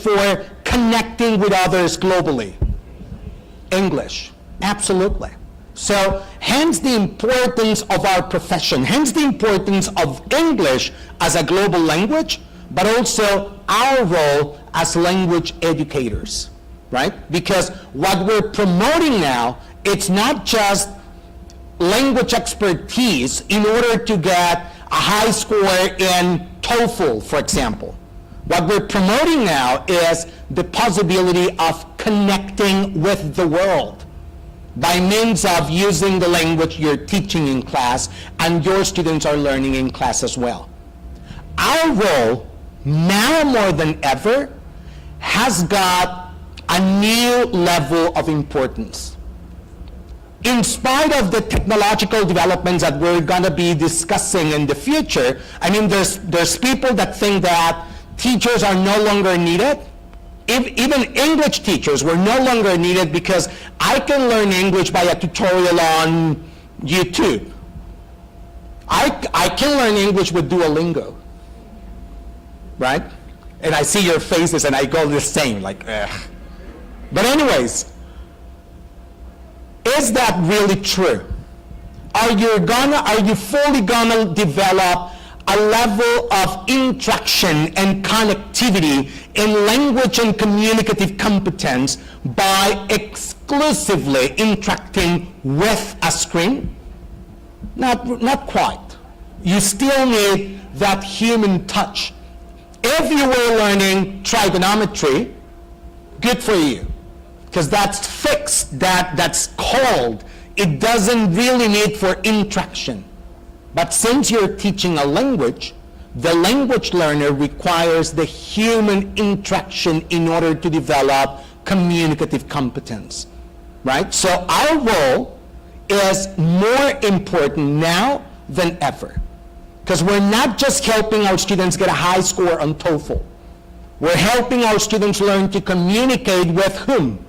for connecting with others globally? English, absolutely. So hence the importance of our profession, hence the importance of English as a global language, but also our role as language educators, right? Because what we're promoting now, it's not just language expertise in order to get a high score in TOEFL, for example. What we're promoting now is the possibility of connecting with the world by means of using the language you're teaching in class and your students are learning in class as well. Our role, now more than ever, has got a new level of importance. In spite of the technological developments that we're going to be discussing in the future, I mean, there's people that think that teachers are no longer needed. Even English teachers were no longer needed because I can learn English by a tutorial on YouTube. I can learn English with Duolingo, right? And I see your faces and I go the same, like, ugh. But anyways, is that really true? Are you fully gonna develop a level of interaction and connectivity in language and communicative competence by exclusively interacting with a screen? Not quite. You still need that human touch. If you were learning trigonometry, good for you, because that's fixed, that's cold. It doesn't really need for interaction. But since you're teaching a language, the language learner requires the human interaction in order to develop communicative competence, right? So our role is more important now than ever, because we're not just helping our students get a high score on TOEFL. We're helping our students learn to communicate with whom?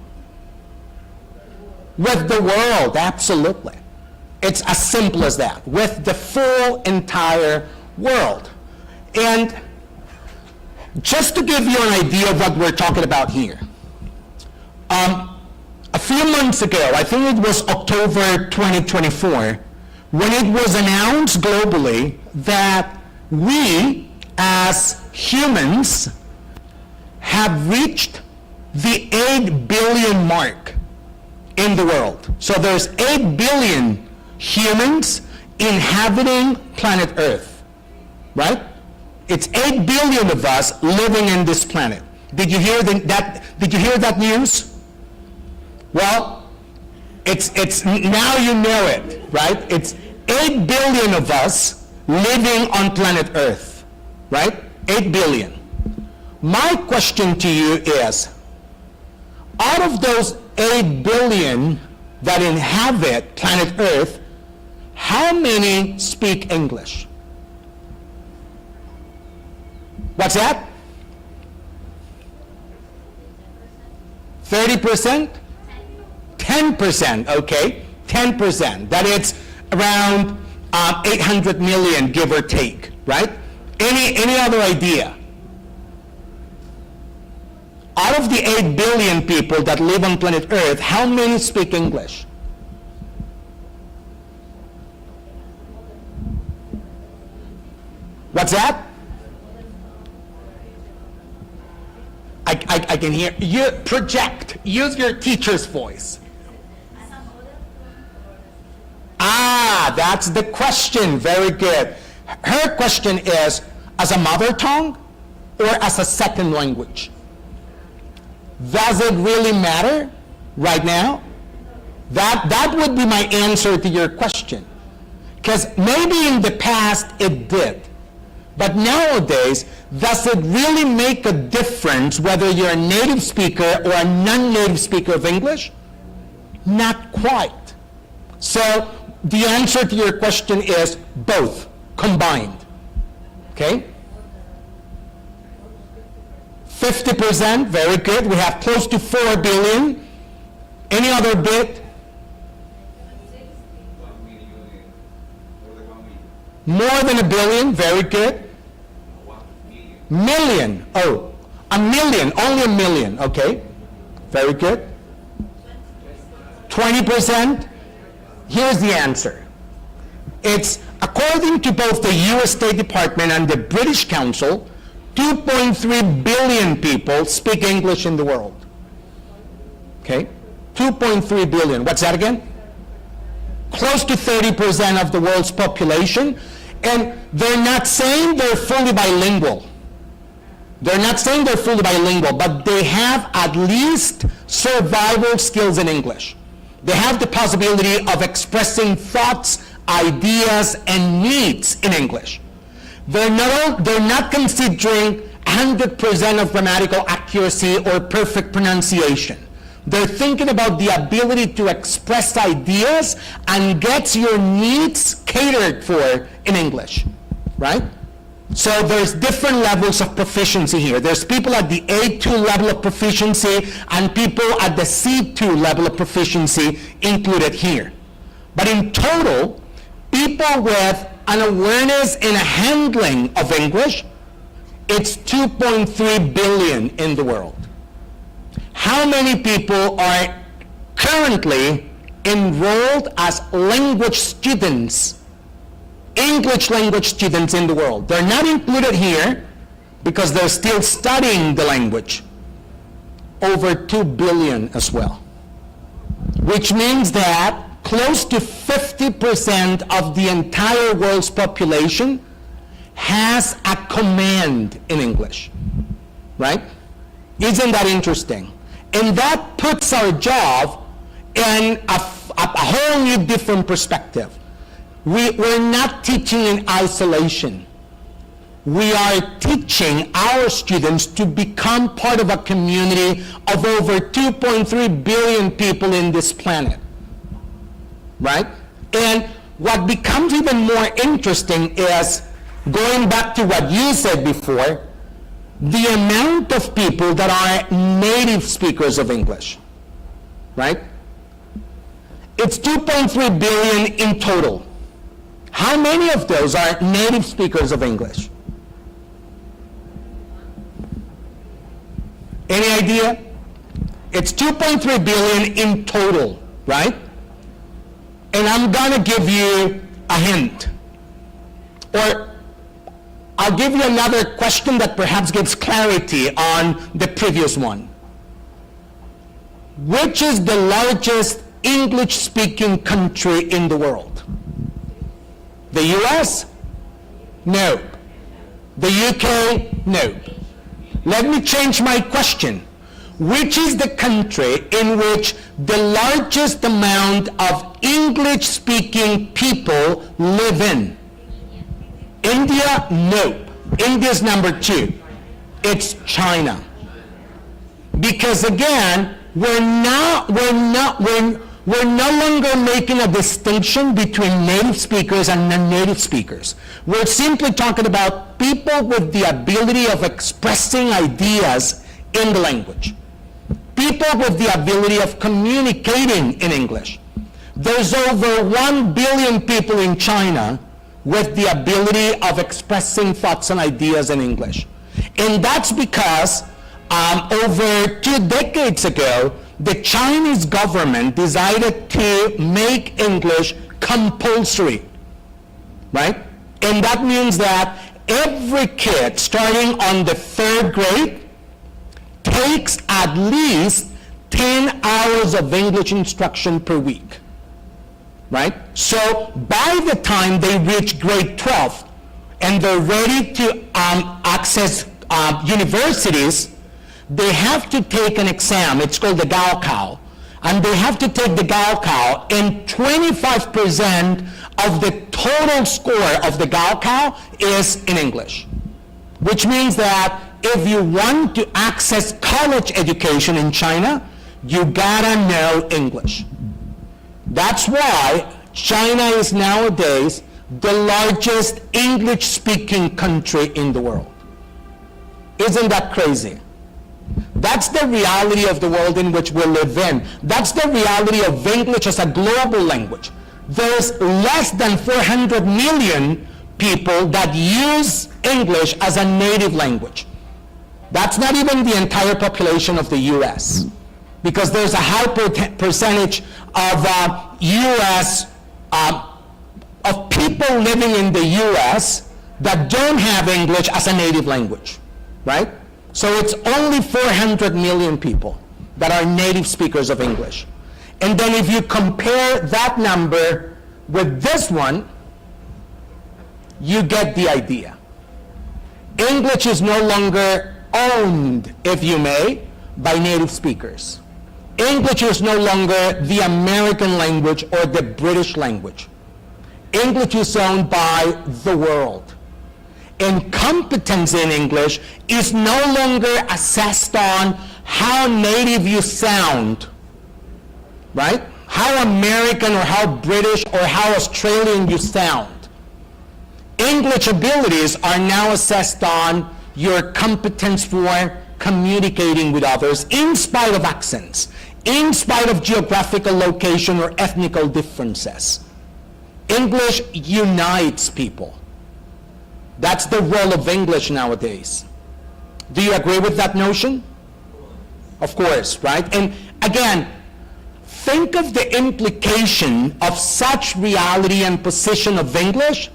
With the world, absolutely. It's as simple as that, with the full entire world. And just to give you an idea of what we're talking about here, a few months ago, I think it was October 2024, when it was announced globally that we as humans have reached the 8 billion mark in the world. So there's 8 billion humans inhabiting planet Earth, right? It's 8 billion of us living in this planet. Did you hear that news? Well, it's now you know it, right? It's 8 billion of us living on planet Earth, right? 8 billion. My question to you is, out of those 8 billion that inhabit planet Earth, how many speak English? What's that? 30%? 10%, okay. 10%. That is around 800 million, give or take, right? Any other idea? Out of the 8 billion people that live on planet Earth, how many speak English? What's that? I can hear you. Project. Use your teacher's voice. Ah, that's the question. Very good. Her question is, as a mother tongue or as a second language? Does it really matter right now? That would be my answer to your question. Because maybe in the past it did. But nowadays, does it really make a difference whether you're a native speaker or a non-native speaker of English? Not quite. So the answer to your question is both combined. Okay? 50%, very good. We have close to 4 billion. Any other bit? More than a billion, very good. Million. Oh, A million, only a million, okay. Very good. 20%? Here's the answer. It's, according to both the US State Department and the British Council, 2.3 billion people speak English in the world. Okay? 2.3 billion. What's that again? Close to 30% of the world's population. And they're not saying they're fully bilingual. They're not saying they're fully bilingual, but they have at least survival skills in English. They have the possibility of expressing thoughts, ideas, and needs in English. They're not considering 100% of grammatical accuracy or perfect pronunciation. They're thinking about the ability to express ideas and get your needs catered for in English, right? So there's different levels of proficiency here. There's people at the A2 level of proficiency and people at the C2 level of proficiency included here. But in total, people with an awareness and a handling of English, it's 2.3 billion in the world. How many people are currently enrolled as language students, English language students in the world? They're not included here because they're still studying the language. Over 2 billion as well. Which means that close to 50% of the entire world's population has a command in English, right? Isn't that interesting? And that puts our job in a whole new different perspective. We're not teaching in isolation. We are teaching our students to become part of a community of over 2.3 billion people in this planet, right? And what becomes even more interesting is, going back to what you said before, the amount of people that are native speakers of English, right? It's 2.3 billion in total. How many of those are native speakers of English? Any idea? It's 2.3 billion in total, right? And I'm gonna give you a hint. Or I'll give you another question that perhaps gives clarity on the previous one. Which is the largest English-speaking country in the world? The US? No. The UK? No. Let me change my question. Which is the country in which the largest amount of English-speaking people live in? India? No. India's number 2. It's China. Because again, we're no longer making a distinction between native speakers and non-native speakers. We're simply talking about people with the ability of expressing ideas in the language. People with the ability of communicating in English. There's over 1 billion people in China with the ability of expressing thoughts and ideas in English. And that's because over 2 decades ago, the Chinese government decided to make English compulsory, right? And that means that every kid starting on the 3rd grade takes at least 10 hours of English instruction per week. Right? So by the time they reach grade 12 and they're ready to access universities, they have to take an exam. It's called the Gaokao. And they have to take the Gaokao, and 25% of the total score of the Gaokao is in English. Which means that if you want to access college education in China, you gotta know English. That's why China is nowadays the largest English-speaking country in the world. Isn't that crazy? That's the reality of the world in which we live in. That's the reality of English as a global language. There's less than 400 million people that use English as a native language. That's not even the entire population of the US, because there's a high percentage of US, of people living in the US that don't have English as a native language, right? So it's only 400 million people that are native speakers of English. And then if you compare that number with this one, you get the idea. English is no longer owned, if you may, by native speakers. English is no longer the American language or the British language. English is owned by the world. And competence in English is no longer assessed on how native you sound, right? How American or how British or how Australian you sound. English abilities are now assessed on your competence for communicating with others in spite of accents, in spite of geographical location or ethnical differences. English unites people. That's the role of English nowadays. Do you agree with that notion? Of course, right? And again, think of the implication of such reality and position of English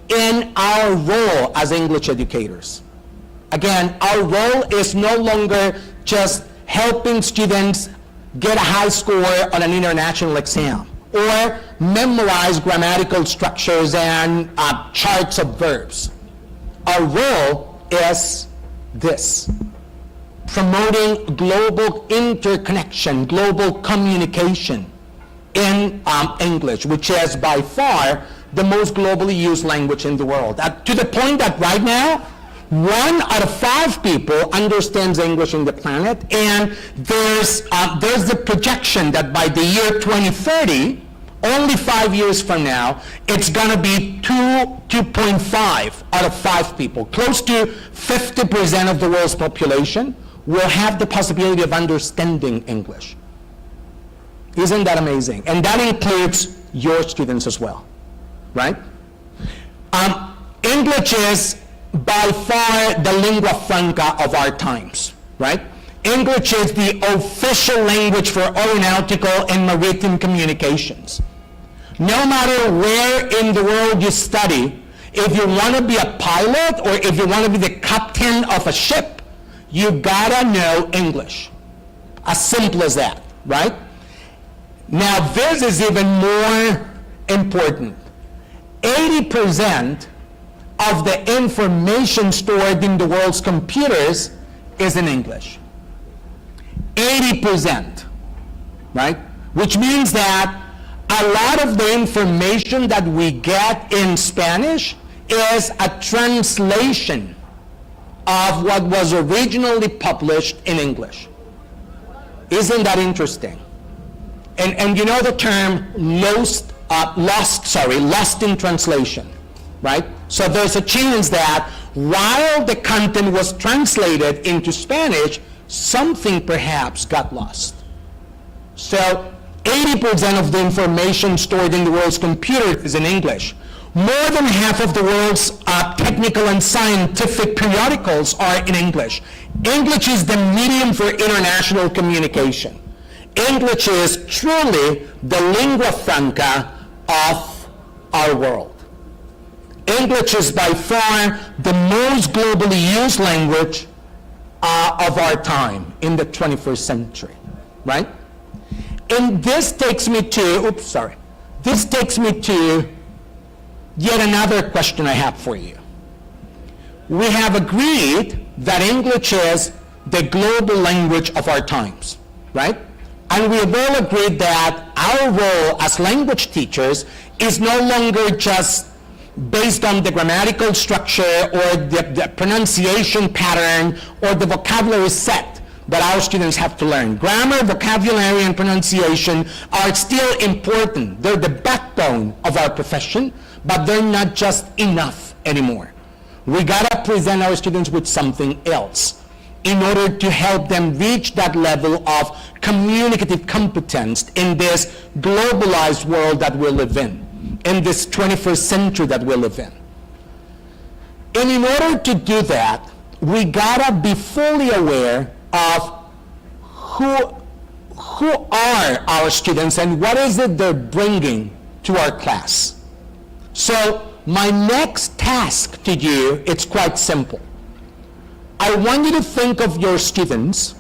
in our role as English educators. Again, our role is no longer just helping students get a high score on an international exam or memorize grammatical structures and charts of verbs. Our role is this: promoting global interconnection, global communication in English, which is by far the most globally used language in the world. To the point that right now, 1 out of 5 people understands English in the planet, and there's the projection that by the year 2030, only 5 years from now, it's going to be 2.5 out of 5 people. Close to 50% of the world's population will have the possibility of understanding English. Isn't that amazing? And that includes your students as well, right? English is by far the lingua franca of our times, right? English is the official language for aeronautical and maritime communications. No matter where in the world you study, if you want to be a pilot or if you want to be the captain of a ship, you gotta know English. As simple as that, right? Now this is even more important. 80% of the information stored in the world's computers is in English. 80%, right? Which means that a lot of the information that we get in Spanish is a translation of what was originally published in English. Isn't that interesting? And you know the term lost in translation, right? So there's a chance that while the content was translated into Spanish, something perhaps got lost. So 80% of the information stored in the world's computer is in English. More than half of the world's technical and scientific periodicals are in English. English is the medium for international communication. English is truly the lingua franca of our world. English is by far the most globally used language of our time in the 21st century, right? And this takes me to, yet another question I have for you. We have agreed that English is the global language of our times, right? And we have all agreed that our role as language teachers is no longer just based on the grammatical structure or the pronunciation pattern or the vocabulary set that our students have to learn. Grammar, vocabulary, and pronunciation are still important. They're the backbone of our profession, but they're not just enough anymore. We gotta present our students with something else in order to help them reach that level of communicative competence in this globalized world that we live in this 21st century that we live in. And in order to do that, we gotta be fully aware of who are our students and what is it they're bringing to our class. So my next task to you, it's quite simple. I want you to think of your students,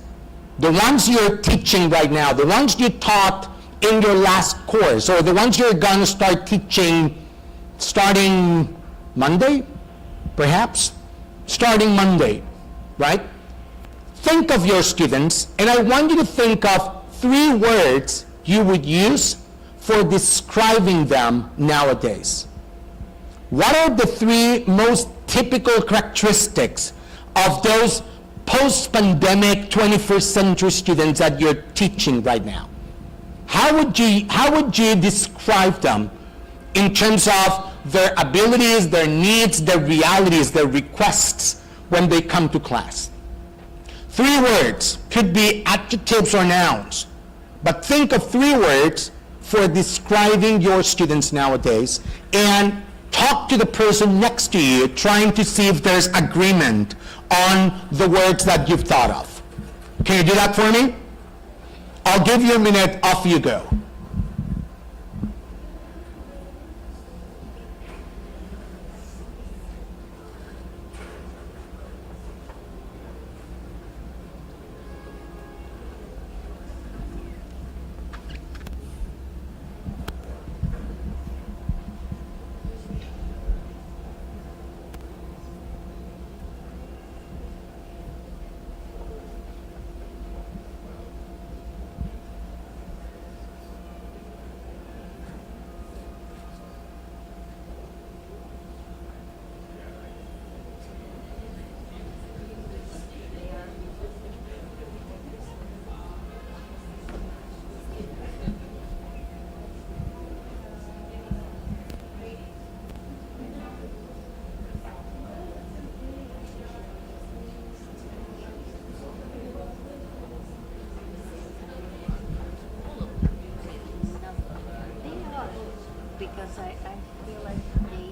the ones you're teaching right now, the ones you taught in your last course, or the ones you're going to start teaching starting Monday, perhaps? Starting Monday, right? Think of your students, and I want you to think of 3 words you would use for describing them nowadays. What are the 3 most typical characteristics of those post-pandemic 21st century students that you're teaching right now? How would you describe them in terms of their abilities, their needs, their realities, their requests when they come to class? 3 words, could be adjectives or nouns, but think of 3 words for describing your students nowadays, and talk to the person next to you, trying to see if there's agreement on the words that you've thought of. Can you do that for me? I'll give you a minute, off you go. Because I feel like they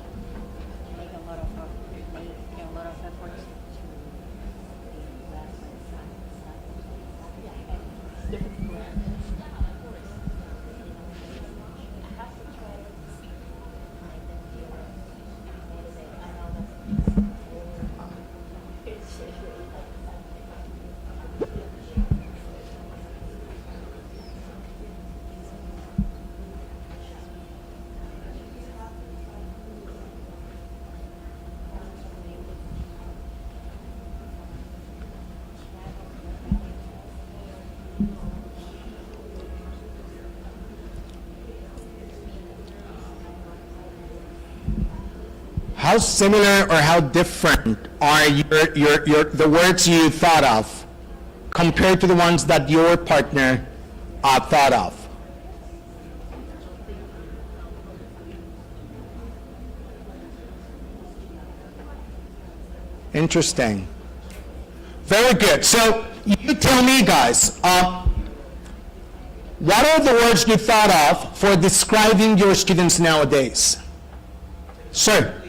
make a lot of efforts to be less How similar or how different are the words you thought of compared to the ones that your partner thought of? Interesting. Very good. So you tell me, guys, what are the words you thought of for describing your students nowadays? Sir?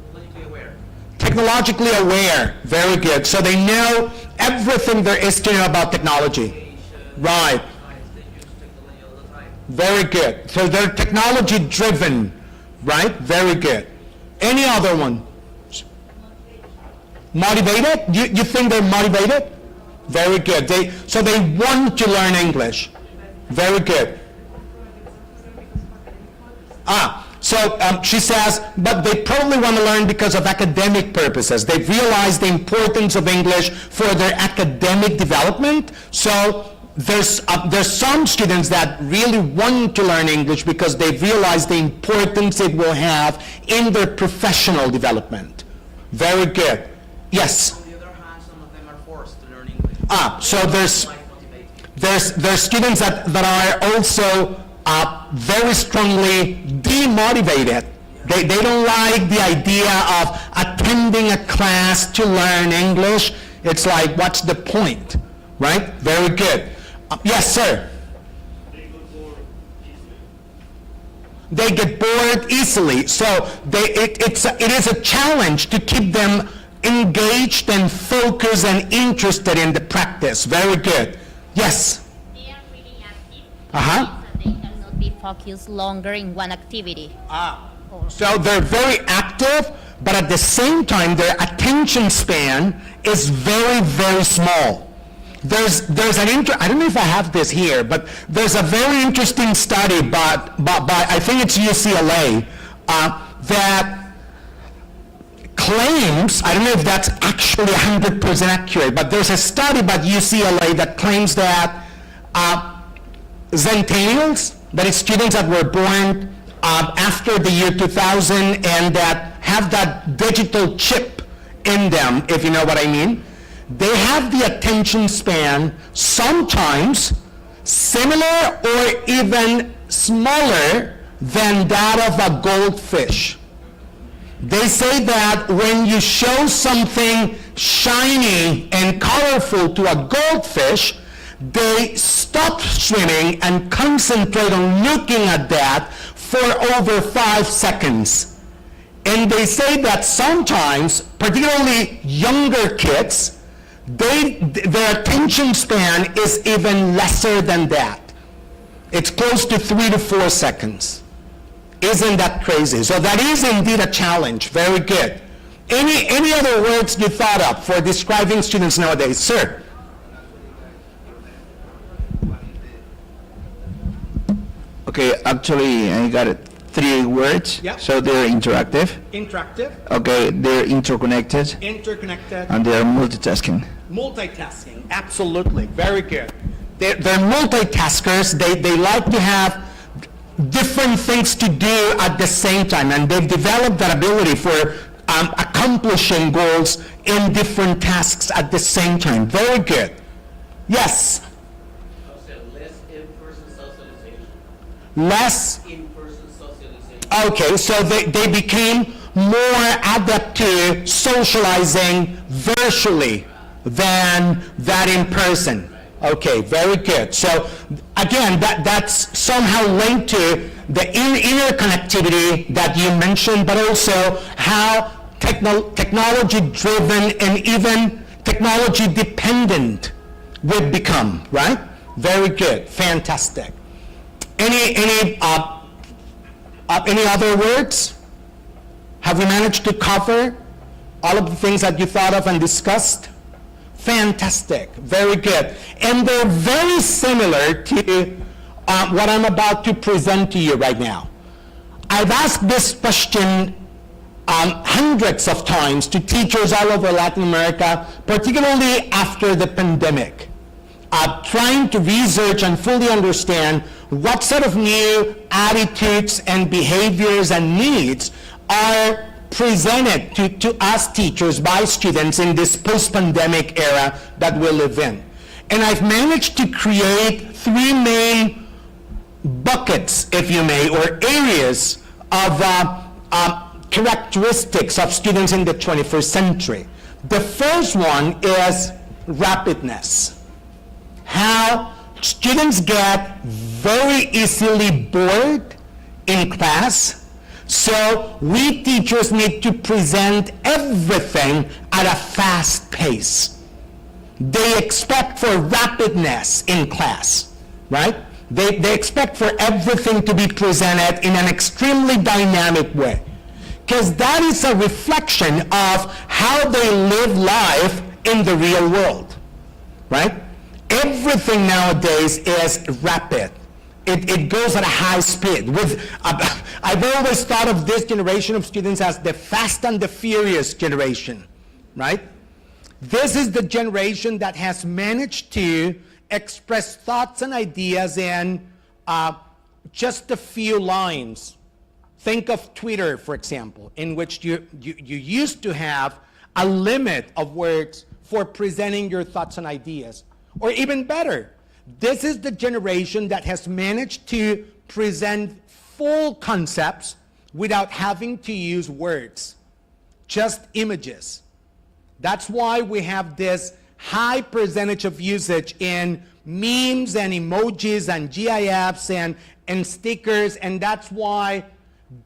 Technologically aware. Technologically aware. Very good. So they know everything there is to know about technology. Right. They use technology all the time. Very good. So they're technology driven, right? Very good. Any other one? Motivated? You think they're motivated? Very good. So they want to learn English. Very good. So she says, but they probably want to learn because of academic purposes. They realize the importance of English for their academic development. So there's some students that really want to learn English because they realize the importance it will have in their professional development. Very good. Yes? On the other hand, some of them are forced to learn English. So there's students that are also very strongly demotivated. They don't like the idea of attending a class to learn English. It's like, what's the point, right? Very good. Yes, sir? They get bored easily. So it is a challenge to keep them engaged and focused and interested in the practice. Very good. Yes? They are really active. Uh-huh. So they cannot be focused longer in one activity. So they're very active, but at the same time, their attention span is very, very small. There's I don't know if I have this here, but there's a very interesting study by I think it's UCLA, that claims, I don't know if that's actually 100% accurate, but there's a study by UCLA that claims that Centennials, that is students that were born after the year 2000 and that have that digital chip in them, if you know what I mean, they have the attention span sometimes similar or even smaller than that of a goldfish. They say that when you show something shiny and colorful to a goldfish, they stop swimming and concentrate on looking at that for over 5 seconds. And they say that sometimes, particularly younger kids, their attention span is even lesser than that. It's close to 3 to 4 seconds. Isn't that crazy? So that is indeed a challenge. Very good. Any other words you thought of for describing students nowadays? Sir? Okay, actually, I got it. 3 words. Yeah. So they're interactive. Interactive, Okay, they're interconnected, interconnected, and they're multitasking. multitasking. Absolutely. Very good. They're multitaskers. They like to have different things to do at the same time, and they've developed that ability for accomplishing goals in different tasks at the same time. Very good. Yes? I would say less in-person socialization. Less. In-person socialization. Okay, so they became more adept to socializing virtually than that in person. Okay, very good. So again, that's somehow linked to the interconnectivity that you mentioned, but also how technology-driven and even technology-dependent we've become, right? Very good, fantastic. Any other words? Have we managed to cover all of the things that you thought of and discussed? Fantastic, very good. And they're very similar to what I'm about to present to you right now. I've asked this question hundreds of times to teachers all over Latin America, particularly after the pandemic, trying to research and fully understand what sort of new attitudes and behaviors and needs are presented to us teachers by students in this post-pandemic era that we live in. And I've managed to create 3 main buckets, if you may, or areas of characteristics of students in the 21st century. The first one is rapidness. How students get very easily bored in class. So we teachers need to present everything at a fast pace. They expect for rapidness in class, right? They expect for everything to be presented in an extremely dynamic way. Because that is a reflection of how they live life in the real world, right? Everything nowadays is rapid. It goes at a high speed. I've always thought of this generation of students as the fast and the furious generation, right? This is the generation that has managed to express thoughts and ideas in just a few lines. Think of Twitter, for example, in which you used to have a limit of words for presenting your thoughts and ideas. Or even better, this is the generation that has managed to present full concepts without having to use words, just images. That's why we have this high percentage of usage in memes and emojis and GIFs and stickers, and that's why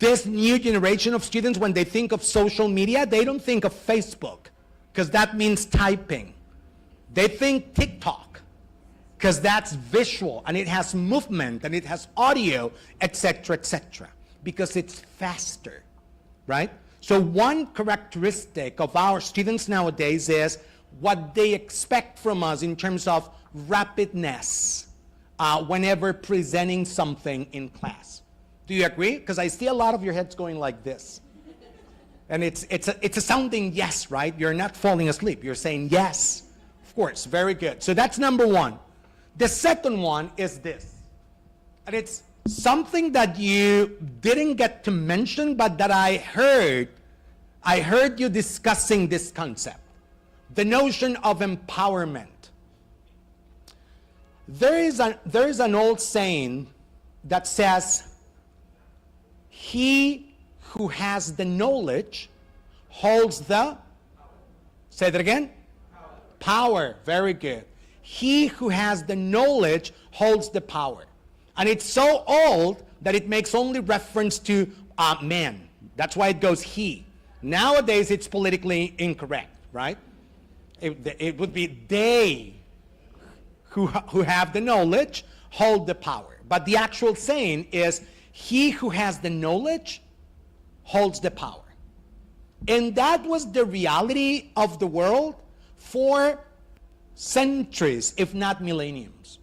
this new generation of students, when they think of social media, they don't think of Facebook. because that means typing. They think TikTok, because that's visual, and it has movement, and it has audio, etc., because it's faster, right? So one characteristic of our students nowadays is what they expect from us in terms of rapidness whenever presenting something in class. Do you agree? Because I see a lot of your heads going like this. And it's a sounding yes, right? You're not falling asleep. You're saying yes. Of course, very good. So that's number one. The second one is this. And it's something that you didn't get to mention, but that I heard you discussing this concept. The notion of empowerment. There is an old saying that says, he who has the knowledge holds the, say that again? Power. Very good. He who has the knowledge holds the power. And it's so old that it makes only reference to man. That's why it goes he. Nowadays it's politically incorrect, right? It would be they who have the knowledge hold the power. But the actual saying is, he who has the knowledge holds the power. And that was the reality of the world for centuries, if not millenniums.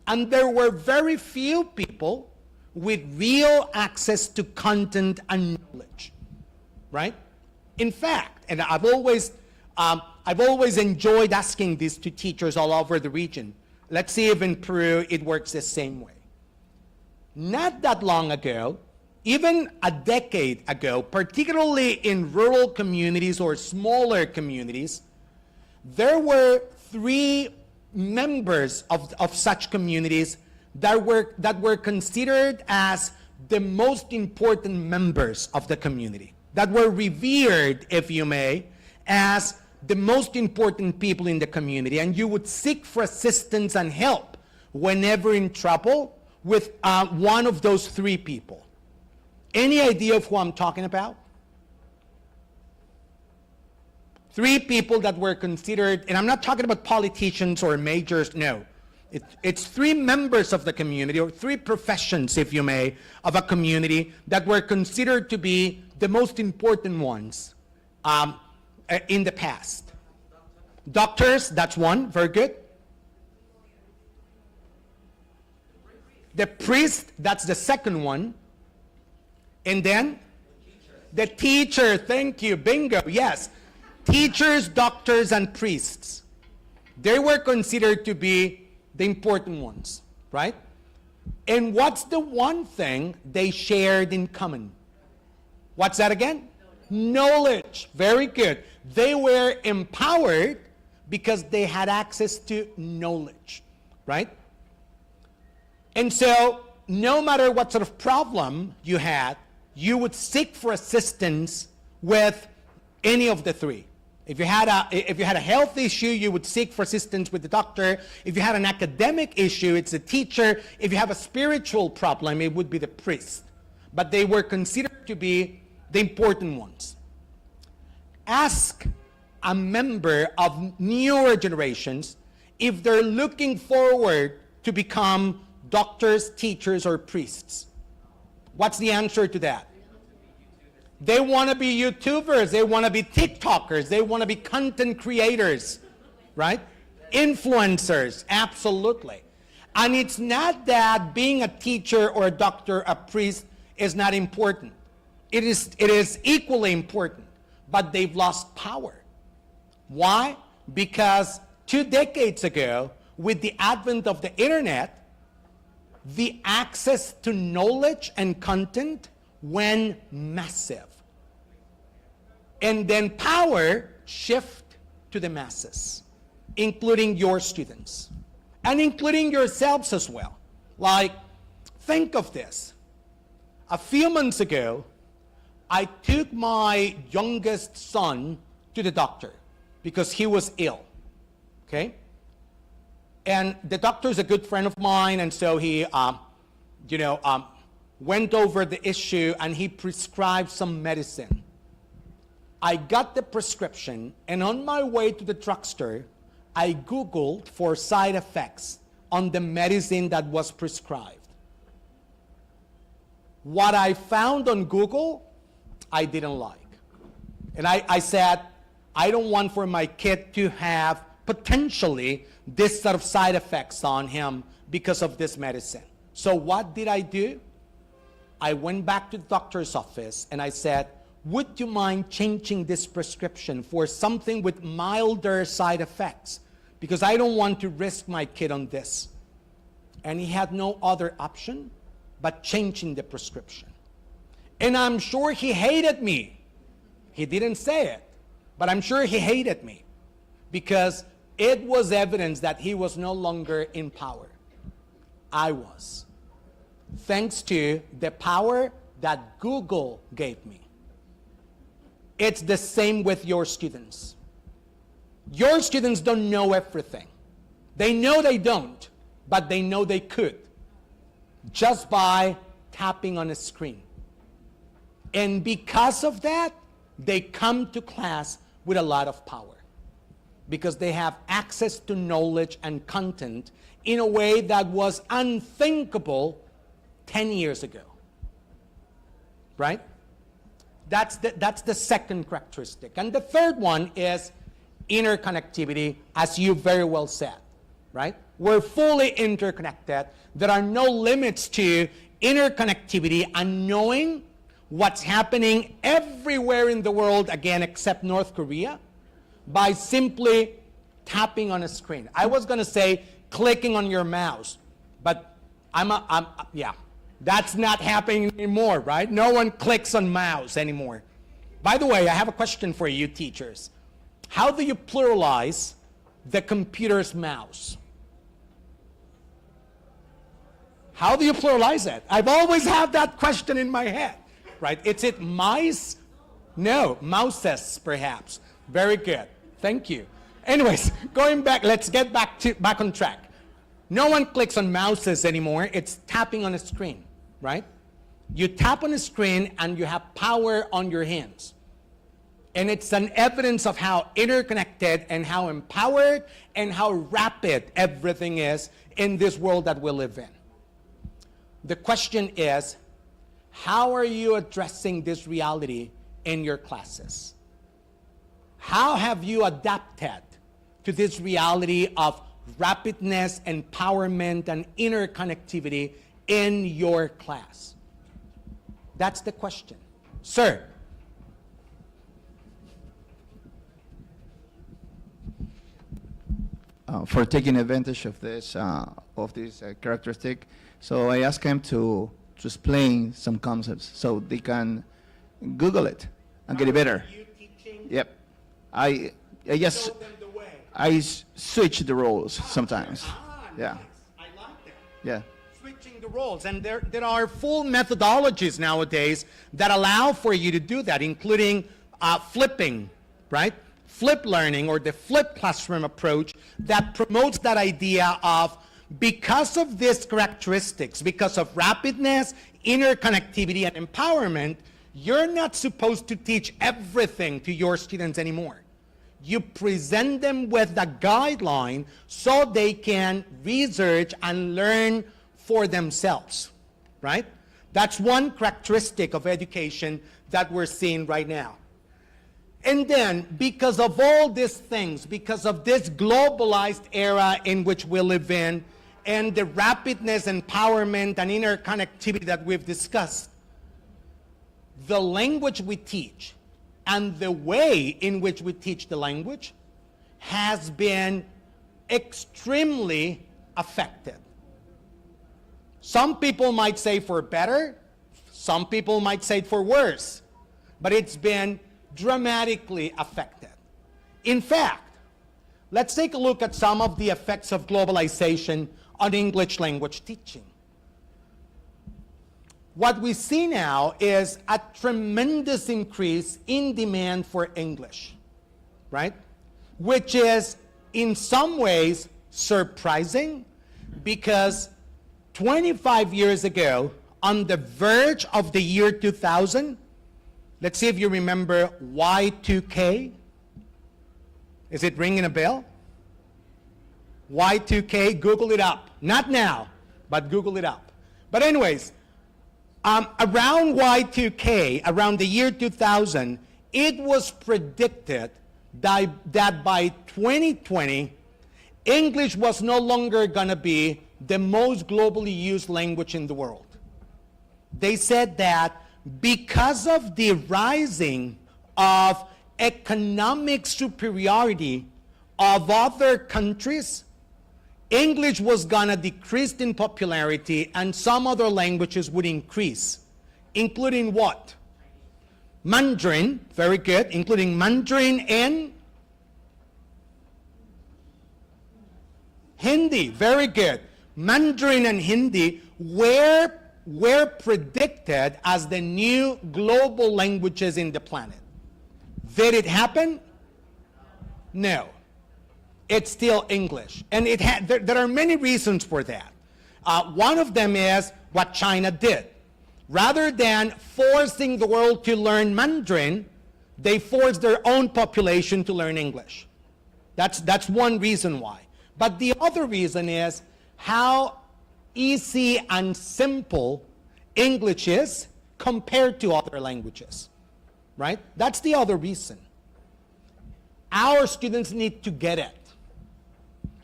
And there were very few people with real access to content and knowledge, right? In fact, and I've always enjoyed asking this to teachers all over the region. Let's see if in Peru it works the same way. Not that long ago, even a decade ago, particularly in rural communities or smaller communities, there were 3 members of such communities that were considered as the most important members of the community, that were revered, if you may, as the most important people in the community, and you would seek for assistance and help whenever in trouble with one of those 3 people. Any idea of who I'm talking about? 3 people that were considered, and I'm not talking about politicians or majors, no. It's 3 members of the community, or 3 professions, if you may, of a community that were considered to be the most important ones in the past. Doctors, that's one, very good. The priest, that's the second one. And then the teacher, thank you, bingo, yes. Teachers, doctors, and priests. They were considered to be the important ones, right? And what's the one thing they shared in common? What's that again? Knowledge. Very good. They were empowered because they had access to knowledge, right? And so, no matter what sort of problem you had, you would seek for assistance with any of the 3. If you had a health issue, you would seek for assistance with the doctor. If you had an academic issue, it's the teacher. If you have a spiritual problem, it would be the priest. But they were considered to be the important ones. Ask a member of newer generations if they're looking forward to become doctors, teachers, or priests. What's the answer to that? They want to be YouTubers, they want to be TikTokers, they want to be content creators, right? Influencers, absolutely. And it's not that being a teacher or a doctor, a priest, is not important. It is equally important, but they've lost power. Why? Because 2 decades ago, with the advent of the internet, the access to knowledge and content went massive. And then power shift to the masses, including your students, and including yourselves as well. Like, think of this. A few months ago, I took my youngest son to the doctor because he was ill, okay? And the doctor is a good friend of mine, and so he, went over the issue, and he prescribed some medicine. I got the prescription, and on my way to the drugstore, I Googled for side effects on the medicine that was prescribed. What I found on Google, I didn't like. And I said, I don't want for my kid to have potentially this sort of side effects on him because of this medicine. So what did I do? I went back to the doctor's office and I said, would you mind changing this prescription for something with milder side effects? Because I don't want to risk my kid on this. And he had no other option but changing the prescription. And I'm sure he hated me. He didn't say it, but I'm sure he hated me because it was evidence that he was no longer in power. I was. Thanks to the power that Google gave me. It's the same with your students. Your students don't know everything. They know they don't, but they know they could just by tapping on a screen. And because of that, they come to class with a lot of power because they have access to knowledge and content in a way that was unthinkable 10 years ago, right? That's the second characteristic. And the third one is interconnectivity, as you very well said, right? We're fully interconnected. There are no limits to interconnectivity and knowing what's happening everywhere in the world, again, except North Korea, by simply tapping on a screen. I was going to say clicking on your mouse, but yeah, that's not happening anymore, right? No one clicks on mouse anymore. By the way, I have a question for you teachers. How do you pluralize the computer's mouse? How do you pluralize it? I've always had that question in my head, right? Is it mice? No, mouses, perhaps. Very good. Thank you. Anyways, going back, let's get back on track. No one clicks on mouses anymore. It's tapping on a screen, right? You tap on a screen and you have power on your hands. And it's an evidence of how interconnected and how empowered and how rapid everything is in this world that we live in. The question is, how are you addressing this reality in your classes? How have you adapted to this reality of rapidness, empowerment, and interconnectivity in your class? That's the question. Sir? For taking advantage of this characteristic, so I asked him to explain some concepts so they can Google it and get it better. You teaching? Yep. I just Show them the way. switch the roles sometimes. Yeah. Nice. I like that. Yeah. Switching the roles, and there are full methodologies nowadays that allow for you to do that, including flipping, right? Flip learning, or the flip classroom approach that promotes that idea of, because of these characteristics, because of rapidness, interconnectivity, and empowerment, you're not supposed to teach everything to your students anymore. You present them with a guideline so they can research and learn for themselves, right? That's one characteristic of education that we're seeing right now. And then, because of all these things, because of this globalized era in which we live in, and the rapidness, empowerment, and interconnectivity that we've discussed, the language we teach and the way in which we teach the language has been extremely affected. Some people might say for better, some people might say for worse, but it's been dramatically affected. In fact, let's take a look at some of the effects of globalization on English language teaching. What we see now is a tremendous increase in demand for English, right? Which is in some ways surprising, because 25 years ago, on the verge of the year 2000, Let's see if you remember Y2K. Is it ringing a bell? Y2K, Google it up. Not now, but Google it up. But anyways, around Y2K, around the year 2000, it was predicted that by 2020, English was no longer going to be the most globally used language in the world. They said that because of the rising of economic superiority of other countries, English was going to decrease in popularity and some other languages would increase, including what? Mandarin, very good, including Mandarin and Hindi, very good. Mandarin and Hindi were predicted as the new global languages in the planet. Did it happen? No. It's still English. And there are many reasons for that. One of them is what China did. Rather than forcing the world to learn Mandarin, they forced their own population to learn English. That's one reason why. But the other reason is how easy and simple English is compared to other languages, right? That's the other reason. Our students need to get it.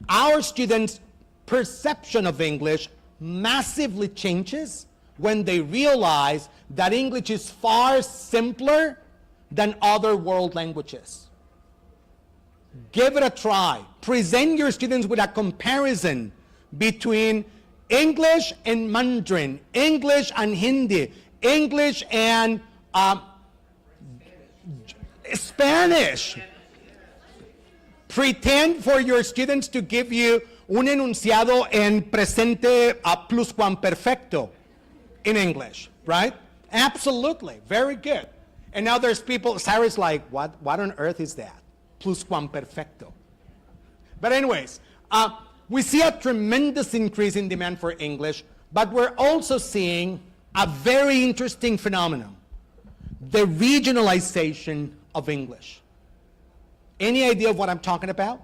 Our students' perception of English massively changes when they realize that English is far simpler than other world languages. Give it a try. Present your students with a comparison between English and Mandarin, English and Hindi, English and Spanish. Pretend for your students to give you un enunciado en presente pluscuamperfecto in English, right? Absolutely, very good. And now there's people, Sarah's like, what on earth is that? Pluscuamperfecto. But anyways, we see a tremendous increase in demand for English, but we're also seeing a very interesting phenomenon, the regionalization of English. Any idea of what I'm talking about?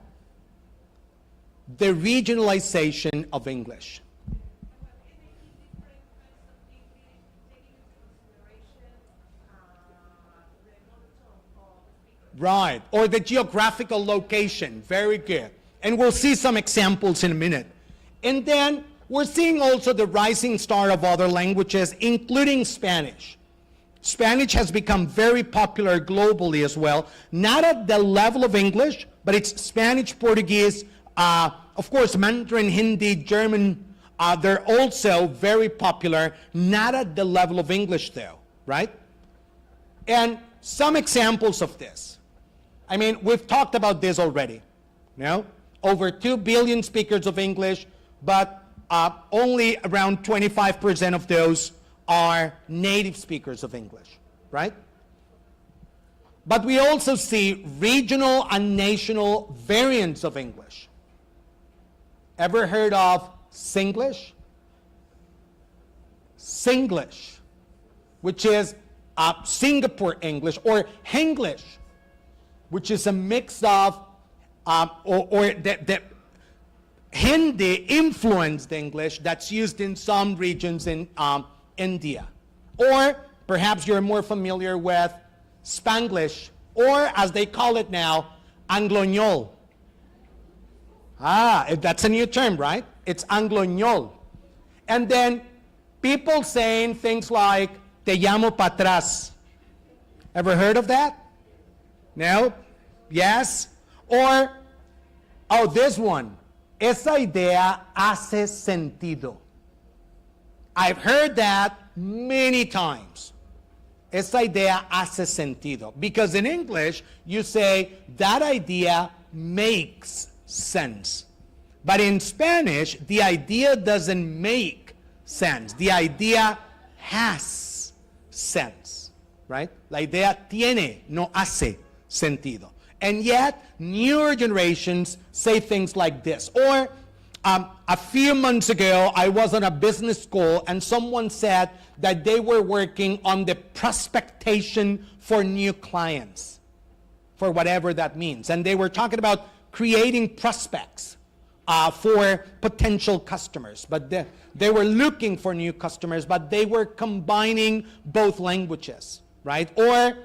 The regionalization of English. Right, or the geographical location, very good. And we'll see some examples in a minute. And then we're seeing also the rising star of other languages, including Spanish. Spanish has become very popular globally as well, not at the level of English, but it's Spanish, Portuguese, of course, Mandarin, Hindi, German, they're also very popular, not at the level of English though, right? And some examples of this. I mean, we've talked about this already, you know? Over 2 billion speakers of English, but only around 25% of those are native speakers of English, right? But we also see regional and national variants of English. Ever heard of Singlish? Singlish, which is Singapore English, or Henglish, which is a mix of, the Hindi influenced English that's used in some regions in India. Or perhaps you're more familiar with Spanglish, or as they call it now, Angloñol. That's a new term, right? It's Angloñol. And then people saying things like, te llamo pa' atrás. Ever heard of that? No? Yes? Or, oh, this one. Esa idea hace sentido. I've heard that many times. Esa idea hace sentido. Because in English, you say, that idea makes sense. But in Spanish, the idea doesn't make sense. The idea has sense, right? La idea tiene, no hace sentido. And yet, newer generations say things like this. Or A few months ago, I was on a business school, and someone said that they were working on the prospectation for new clients, for whatever that means. And they were talking about creating prospects for potential customers. But they were looking for new customers, but they were combining both languages, right? Or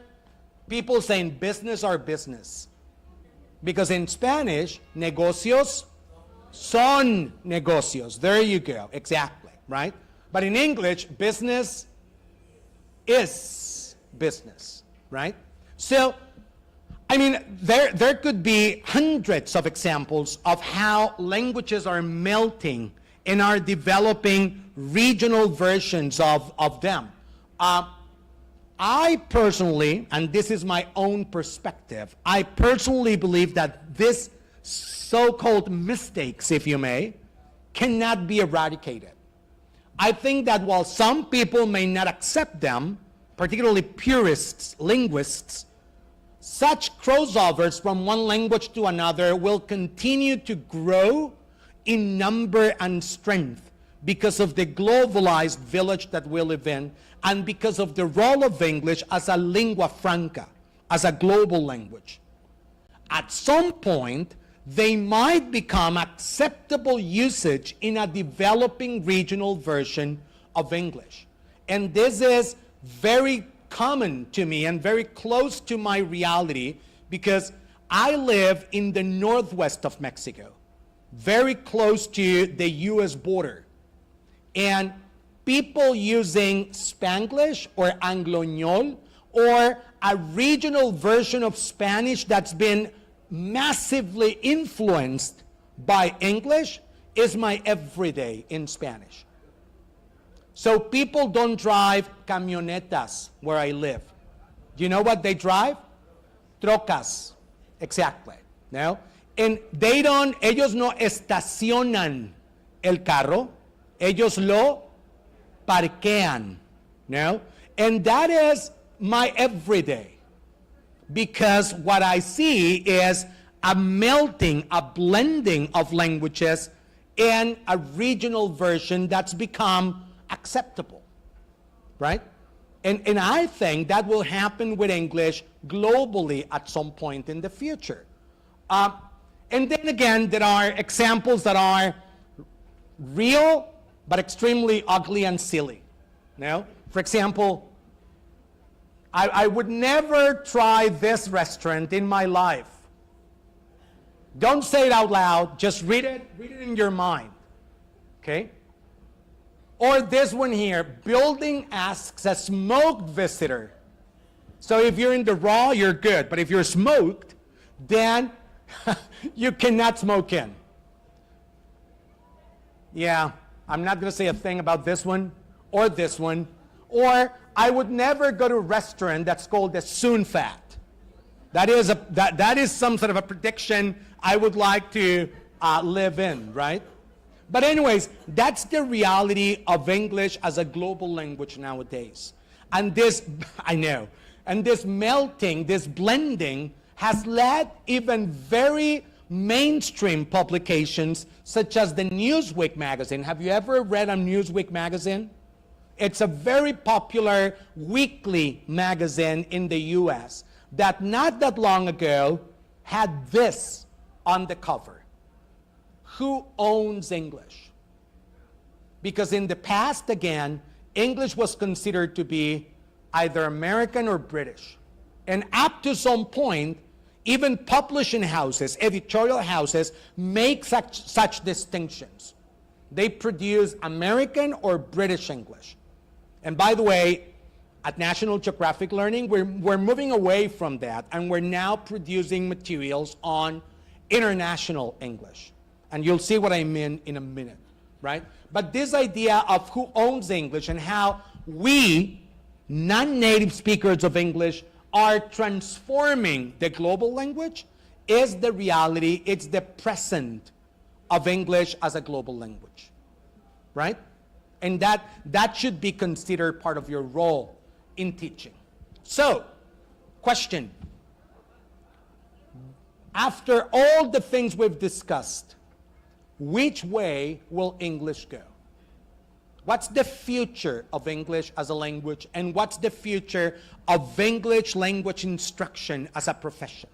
people saying business or business. Because in Spanish, negocios son negocios. There you go, exactly, right? But in English, business is business, right? So, I mean, there could be hundreds of examples of how languages are melting and are developing regional versions of them. I personally, and this is my own perspective, I personally believe that this so-called mistakes, if you may, cannot be eradicated. I think that while some people may not accept them, particularly purists, linguists, such crossovers from one language to another will continue to grow in number and strength because of the globalized village that we live in and because of the role of English as a lingua franca, as a global language. At some point, they might become acceptable usage in a developing regional version of English. And this is very common to me and very close to my reality because I live in the northwest of Mexico, very close to the US border. And people using Spanglish or Angloñol or a regional version of Spanish that's been massively influenced by English is my everyday in Spanish. So people don't drive camionetas where I live. Do you know what they drive? Trocas. Exactly. No? And ellos no estacionan el carro, ellos lo parquean. No? And that is my everyday. Because what I see is a melting, a blending of languages in a regional version that's become acceptable, right? And I think that will happen with English globally at some point in the future. And then again, there are examples that are real, but extremely ugly and silly. No? For example, I would never try this restaurant in my life. Don't say it out loud, just read it in your mind, okay? Or this one here, building asks a smoked visitor. So if you're in the raw, you're good, but if you're smoked, then you cannot smoke in. Yeah, I'm not gonna say a thing about this one, or I would never go to a restaurant that's called the soon fat. That is some sort of a prediction I would like to live in, right? But anyways, that's the reality of English as a global language nowadays. And this, I know, and this melting, this blending has led even very mainstream publications such as the Newsweek magazine. Have you ever read a Newsweek magazine? It's a very popular weekly magazine in the US that not that long ago had this on the cover. Who owns English? Because in the past, again, English was considered to be either American or British. And up to some point, even publishing houses, editorial houses, make such distinctions. They produce American or British English. And by the way, at National Geographic Learning, we're moving away from that, and we're now producing materials on international English. And you'll see what I mean in a minute, right? But this idea of who owns English and how we, non-native speakers of English, are transforming the global language is the reality, it's the present of English as a global language, right? And that should be considered part of your role in teaching. So, question. After all the things we've discussed, which way will English go? What's the future of English as a language, and what's the future of English language instruction as a profession?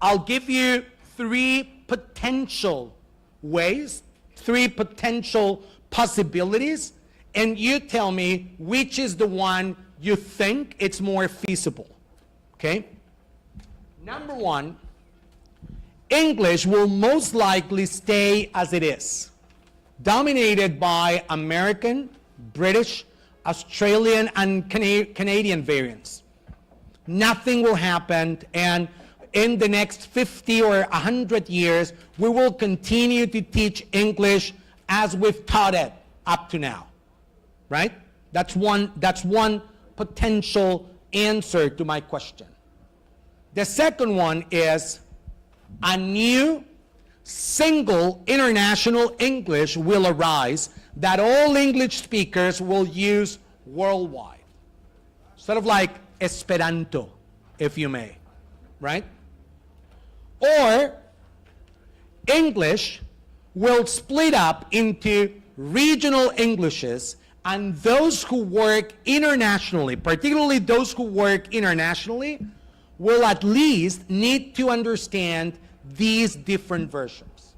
I'll give you three potential ways, three potential possibilities, and you tell me which is the one you think it's more feasible, okay? Number one, English will most likely stay as it is, dominated by American, British, Australian, and Canadian variants. Nothing will happen, and in the next 50 or 100 years, we will continue to teach English as we've taught it up to now, right? That's one potential answer to my question. The second one is a new single international English will arise that all English speakers will use worldwide. Sort of like Esperanto, if you may, right? Or English will split up into regional Englishes, and those who work internationally, particularly those who work internationally, will at least need to understand these different versions.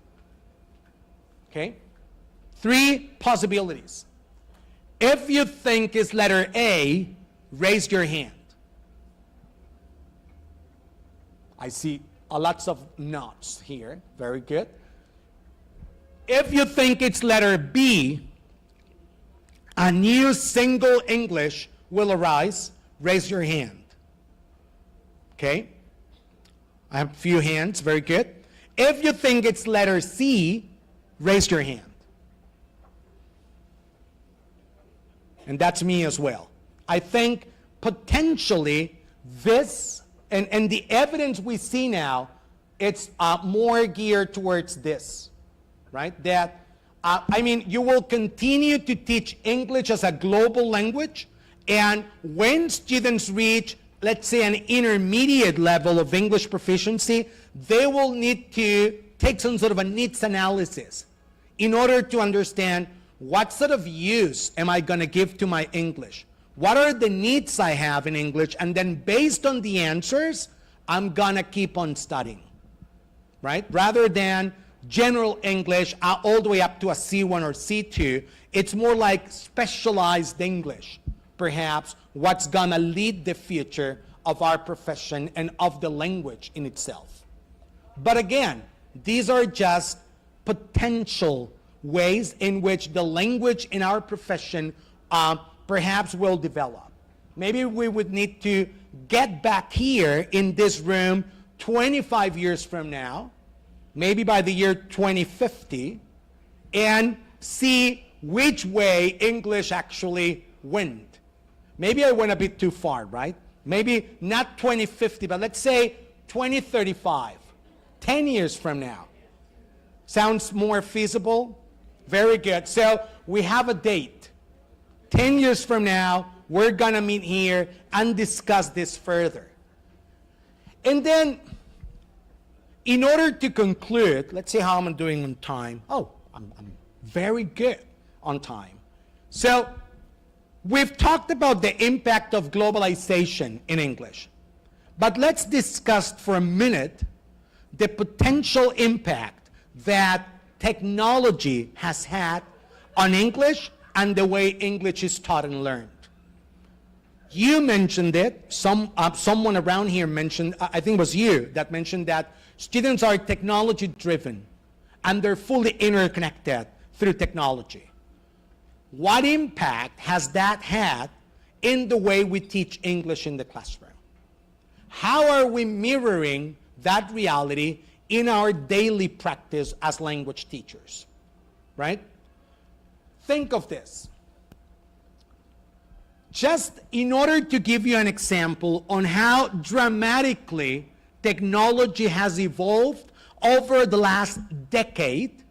Okay? Three possibilities. If you think it's letter A, raise your hand. I see lots of nods here. Very good. If you think it's letter B, a new single English will arise, raise your hand. Okay? I have a few hands, very good. If you think it's letter C, raise your hand. And that's me as well. I think potentially this, and the evidence we see now, it's more geared towards this, right? That, I mean, you will continue to teach English as a global language, and when students reach, let's say, an intermediate level of English proficiency, they will need to take some sort of a needs analysis in order to understand what sort of use am I going to give to my English? What are the needs I have in English? And then based on the answers, I'm going to keep on studying, right? Rather than general English all the way up to a C1 or C2, it's more like specialized English, perhaps, what's going to lead the future of our profession and of the language in itself. But again, these are just potential ways in which the language in our profession perhaps will develop. Maybe we would need to get back here in this room 25 years from now, maybe by the year 2050, and see which way English actually went. Maybe I went a bit too far, right? Maybe not 2050, but let's say 2035, 10 years from now. Sounds more feasible? Very good. So we have a date. 10 years from now, we're going to meet here and discuss this further. And then, in order to conclude, let's see how I'm doing on time. Oh, I'm very good on time. So, we've talked about the impact of globalization in English. But let's discuss for a minute the potential impact that technology has had on English and the way English is taught and learned. You mentioned it, someone around here mentioned, I think it was you, that mentioned that students are technology driven and they're fully interconnected through technology. What impact has that had in the way we teach English in the classroom? How are we mirroring that reality in our daily practice as language teachers, right? Think of this. Just in order to give you an example on how dramatically technology has evolved over the last decade,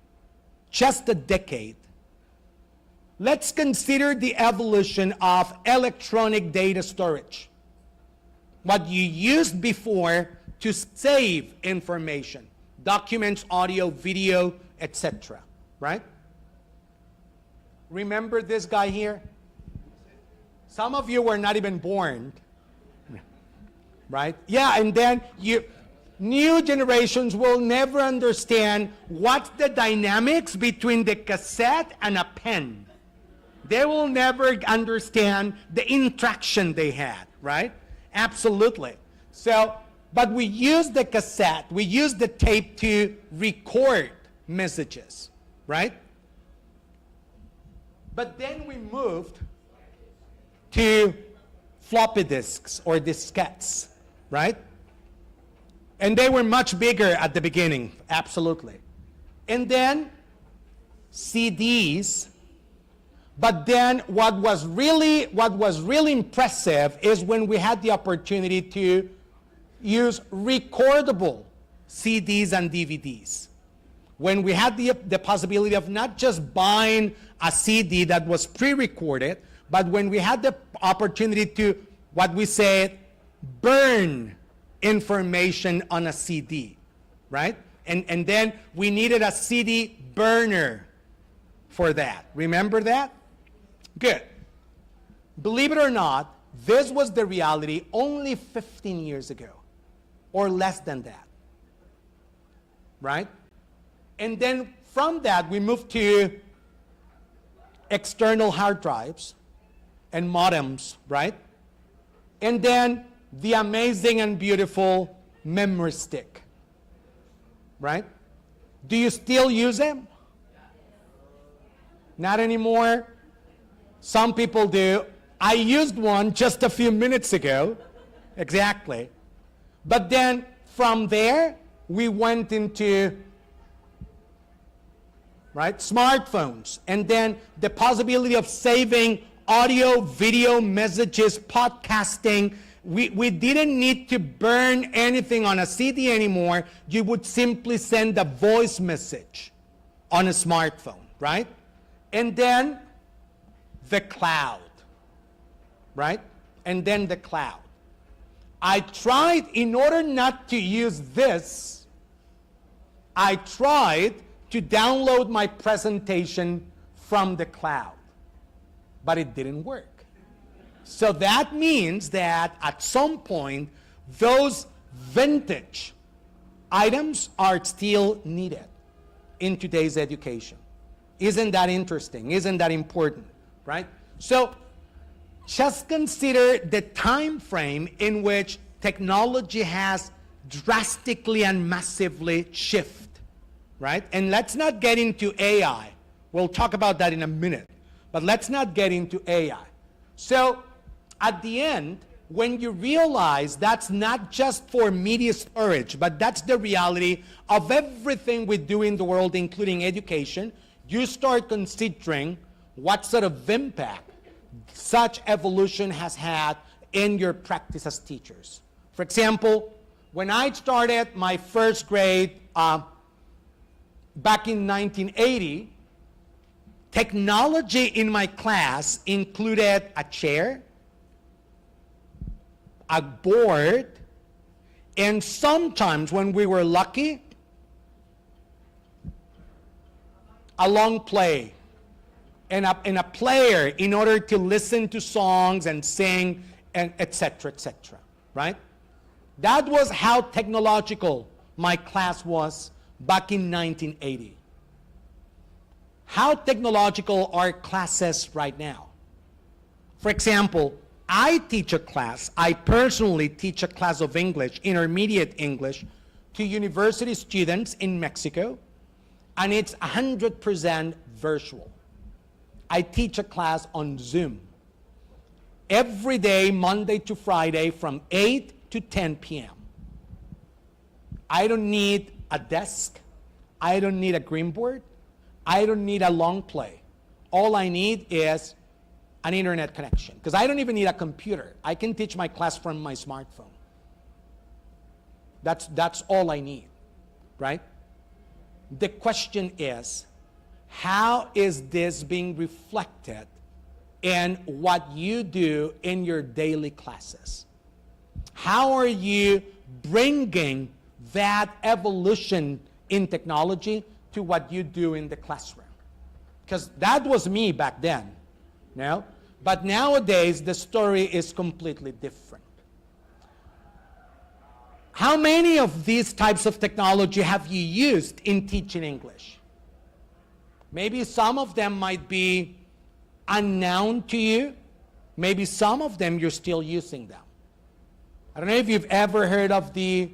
just a decade, let's consider the evolution of electronic data storage. What you used before to save information, documents, audio, video, etc. Right? Remember this guy here? Some of you were not even born. Right? Yeah, and then new generations will never understand what's the dynamics between the cassette and a pen. They will never understand the interaction they had, right? Absolutely. So, but we use the cassette, we use the tape to record messages, right? But then we moved to floppy disks or diskettes, right? And they were much bigger at the beginning, absolutely. And then CDs. But then what was really impressive is when we had the opportunity to use recordable CDs and DVDs. When we had the possibility of not just buying a CD that was pre-recorded, but when we had the opportunity to, what we say, burn information on a CD, right? And then we needed a CD burner for that. Remember that? Good. Believe it or not, this was the reality only 15 years ago, or less than that, right? And then from that, we moved to external hard drives and modems, right? And then the amazing and beautiful memory stick, right? Do you still use them? Not anymore? Some people do. I used one just a few minutes ago. Exactly. But then from there, we went into, right, smartphones. And then the possibility of saving audio, video, messages, podcasting. We didn't need to burn anything on a CD anymore. You would simply send a voice message on a smartphone, right? And then the cloud, right? And then the cloud. I tried, in order not to use this, I tried to download my presentation from the cloud, but it didn't work. So that means that at some point, those vintage items are still needed in today's education. Isn't that interesting? Isn't that important? Right? So just consider the time frame in which technology has drastically and massively shifted, right? And let's not get into AI. We'll talk about that in a minute. But let's not get into AI. So at the end, when you realize that's not just for media storage, but that's the reality of everything we do in the world, including education, you start considering what sort of impact such evolution has had in your practice as teachers. For example, when I started my first grade back in 1980, technology in my class included a chair, a board, and sometimes, when we were lucky, a long play. And a player in order to listen to songs and sing, and etc., right? That was how technological my class was back in 1980. How technological are classes right now? For example, I personally teach a class of English, intermediate English, to university students in Mexico, and it's 100% virtual. I teach a class on Zoom every day, Monday to Friday, from 8 to 10 p.m. I don't need a desk. I don't need a green board. I don't need a long play. All I need is an internet connection, because I don't even need a computer. I can teach my class from my smartphone. That's all I need, right? The question is, how is this being reflected in what you do in your daily classes? How are you bringing that evolution in technology to what you do in the classroom. Because that was me back then, no? But nowadays, the story is completely different. How many of these types of technology have you used in teaching English? Maybe some of them might be unknown to you. Maybe some of them you're still using them. I don't know if you've ever heard of the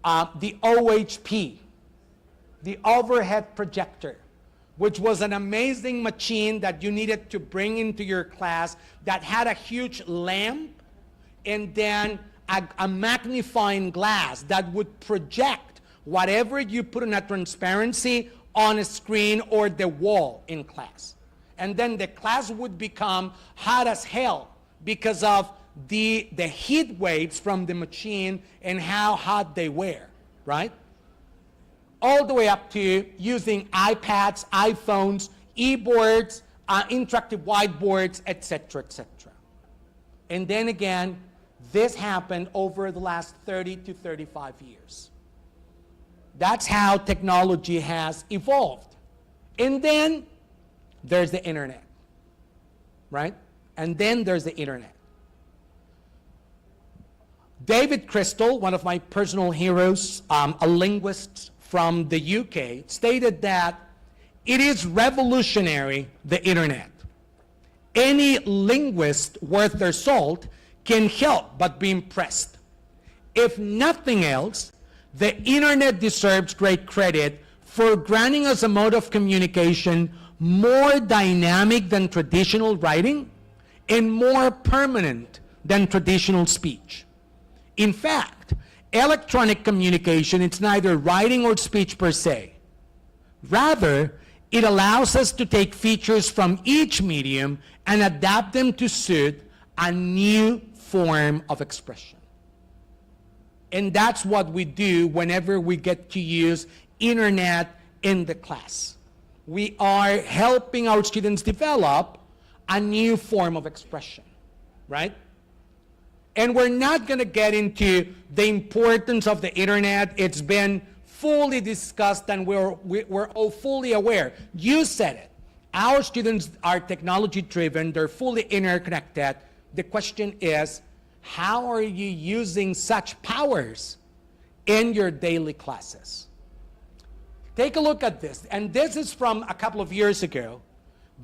OHP, the overhead projector, which was an amazing machine that you needed to bring into your class that had a huge lamp and then a magnifying glass that would project whatever you put in a transparency on a screen or the wall in class. And then the class would become hot as hell because of the heat waves from the machine and how hot they were, right? All the way up to using iPads, iPhones, e-boards, interactive whiteboards, etc., etc. And then again, this happened over the last 30 to 35 years. That's how technology has evolved. And then there's the internet, right? And then there's the internet. David Crystal, one of my personal heroes, a linguist from the UK, stated that it is revolutionary, the internet. Any linguist worth their salt can help but be impressed. If nothing else, the internet deserves great credit for granting us a mode of communication more dynamic than traditional writing and more permanent than traditional speech. In fact, electronic communication is neither writing or speech per se. Rather, it allows us to take features from each medium and adapt them to suit a new form of expression. And that's what we do whenever we get to use internet in the class. We are helping our students develop a new form of expression, right? And we're not going to get into the importance of the internet. It's been fully discussed and we're all fully aware. You said it. Our students are technology driven. They're fully interconnected. The question is, how are you using such powers in your daily classes? Take a look at this. And this is from a couple of years ago.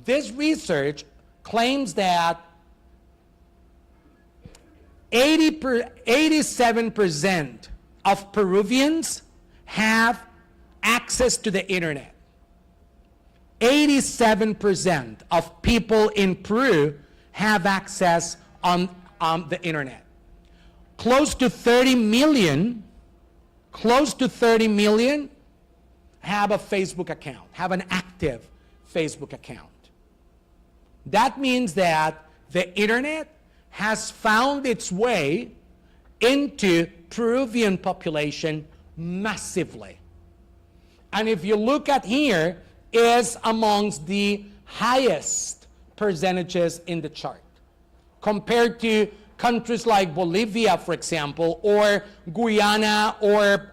This research claims that 87% of Peruvians have access to the internet. 87% of people in Peru have access on the internet. Close to 30 million have a Facebook account, have an active Facebook account. That means that the internet has found its way into Peruvian population massively. And if you look at here, is amongst the highest percentages in the chart compared to countries like Bolivia, for example, or Guyana, or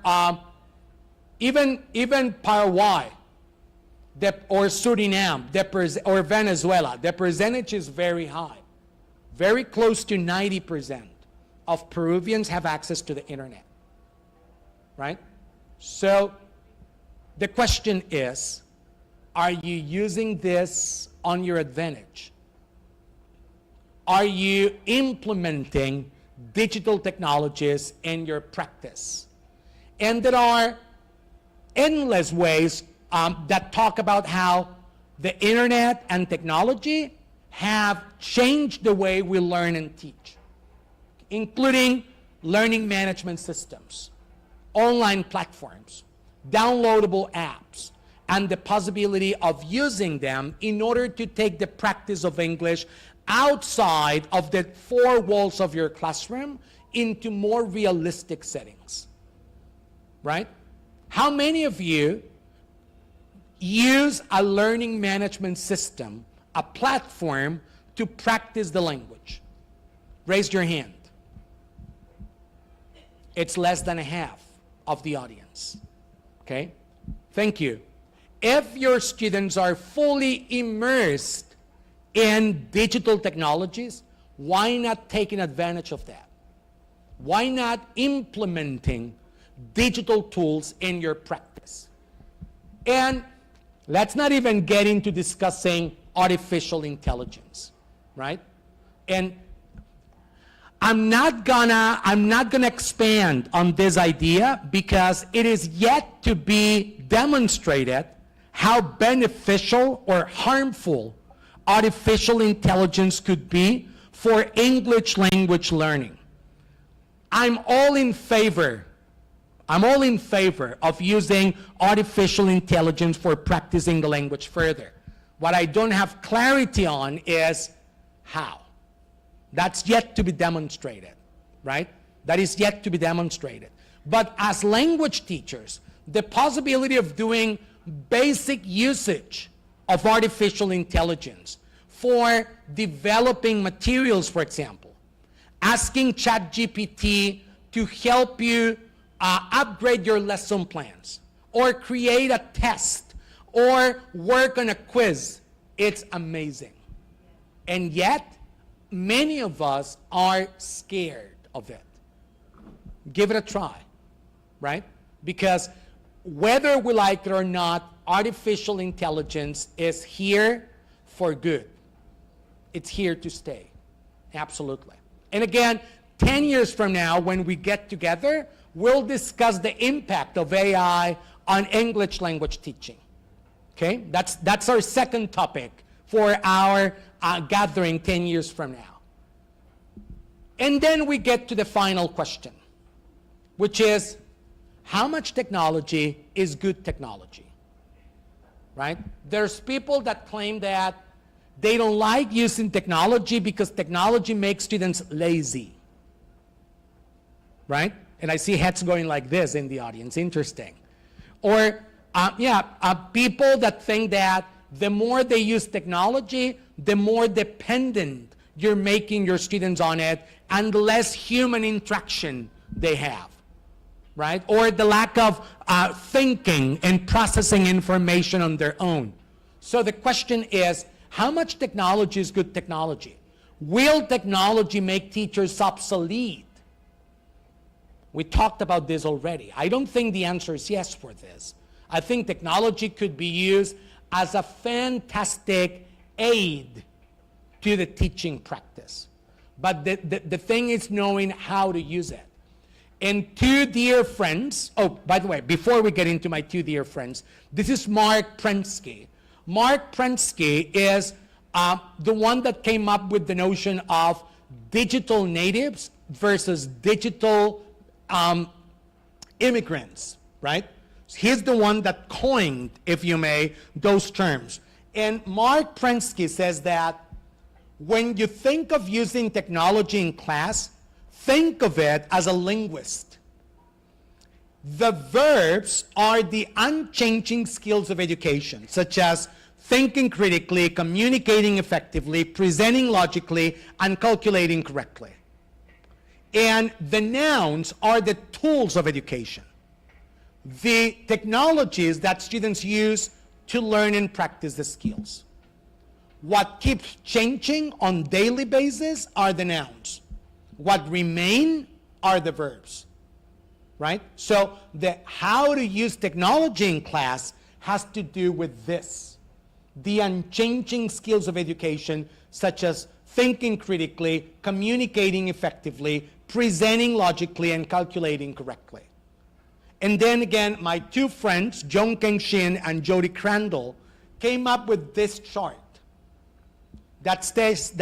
even Paraguay, or Suriname, or Venezuela. The percentage is very high. Very close to 90% of Peruvians have access to the internet, right? So the question is, are you using this on your advantage? Are you implementing digital technologies in your practice? And there are endless ways that talk about how the internet and technology have changed the way we learn and teach, including learning management systems, online platforms, downloadable apps, and the possibility of using them in order to take the practice of English outside of the four walls of your classroom into more realistic settings, right? How many of you use a learning management system, a platform, to practice the language? Raise your hand. It's less than a half of the audience, okay? Thank you. if your students are fully immersed in digital technologies, why not taking advantage of that? Why not implementing digital tools in your practice? And let's not even get into discussing artificial intelligence, right? And I'm not gonna expand on this idea because it is yet to be demonstrated how beneficial or harmful artificial intelligence could be for English language learning. I'm all in favor of using artificial intelligence for practicing the language further. What I don't have clarity on is how. That's yet to be demonstrated, right? That is yet to be demonstrated. But as language teachers, the possibility of doing basic usage of artificial intelligence for developing materials, for example, asking ChatGPT to help you upgrade your lesson plans, or create a test, or work on a quiz, it's amazing. And yet, many of us are scared of it. Give it a try, right? Because whether we like it or not, artificial intelligence is here for good. It's here to stay, absolutely. And again, 10 years from now, when we get together, we'll discuss the impact of AI on English language teaching. Okay, that's our second topic for our gathering 10 years from now. And then we get to the final question, which is, how much technology is good technology? Right? There's people that claim that they don't like using technology because technology makes students lazy. Right? And I see heads going like this in the audience. Interesting. Or, people that think that the more they use technology, the more dependent you're making your students on it, and the less human interaction they have, right? Or the lack of thinking and processing information on their own. So the question is, how much technology is good technology? Will technology make teachers obsolete? We talked about this already. I don't think the answer is yes for this. I think technology could be used as a fantastic aid to the teaching practice. But the thing is knowing how to use it. And two dear friends, oh, by the way, before we get into my two dear friends, this is Mark Prensky. Mark Prensky is the one that came up with the notion of digital natives versus digital immigrants, right? He's the one that coined, if you may, those terms. And Mark Prensky says that when you think of using technology in class, think of it as a linguist. The verbs are the unchanging skills of education, such as thinking critically, communicating effectively, presenting logically, and calculating correctly. And the nouns are the tools of education, the technologies that students use to learn and practice the skills. What keeps changing on daily basis are the nouns. What remain are the verbs, right? So the how to use technology in class has to do with this, the unchanging skills of education, such as thinking critically, communicating effectively, presenting logically, and calculating correctly. And then again, my two friends, Joan Keng-Shin and Jody Crandall, came up with this chart that states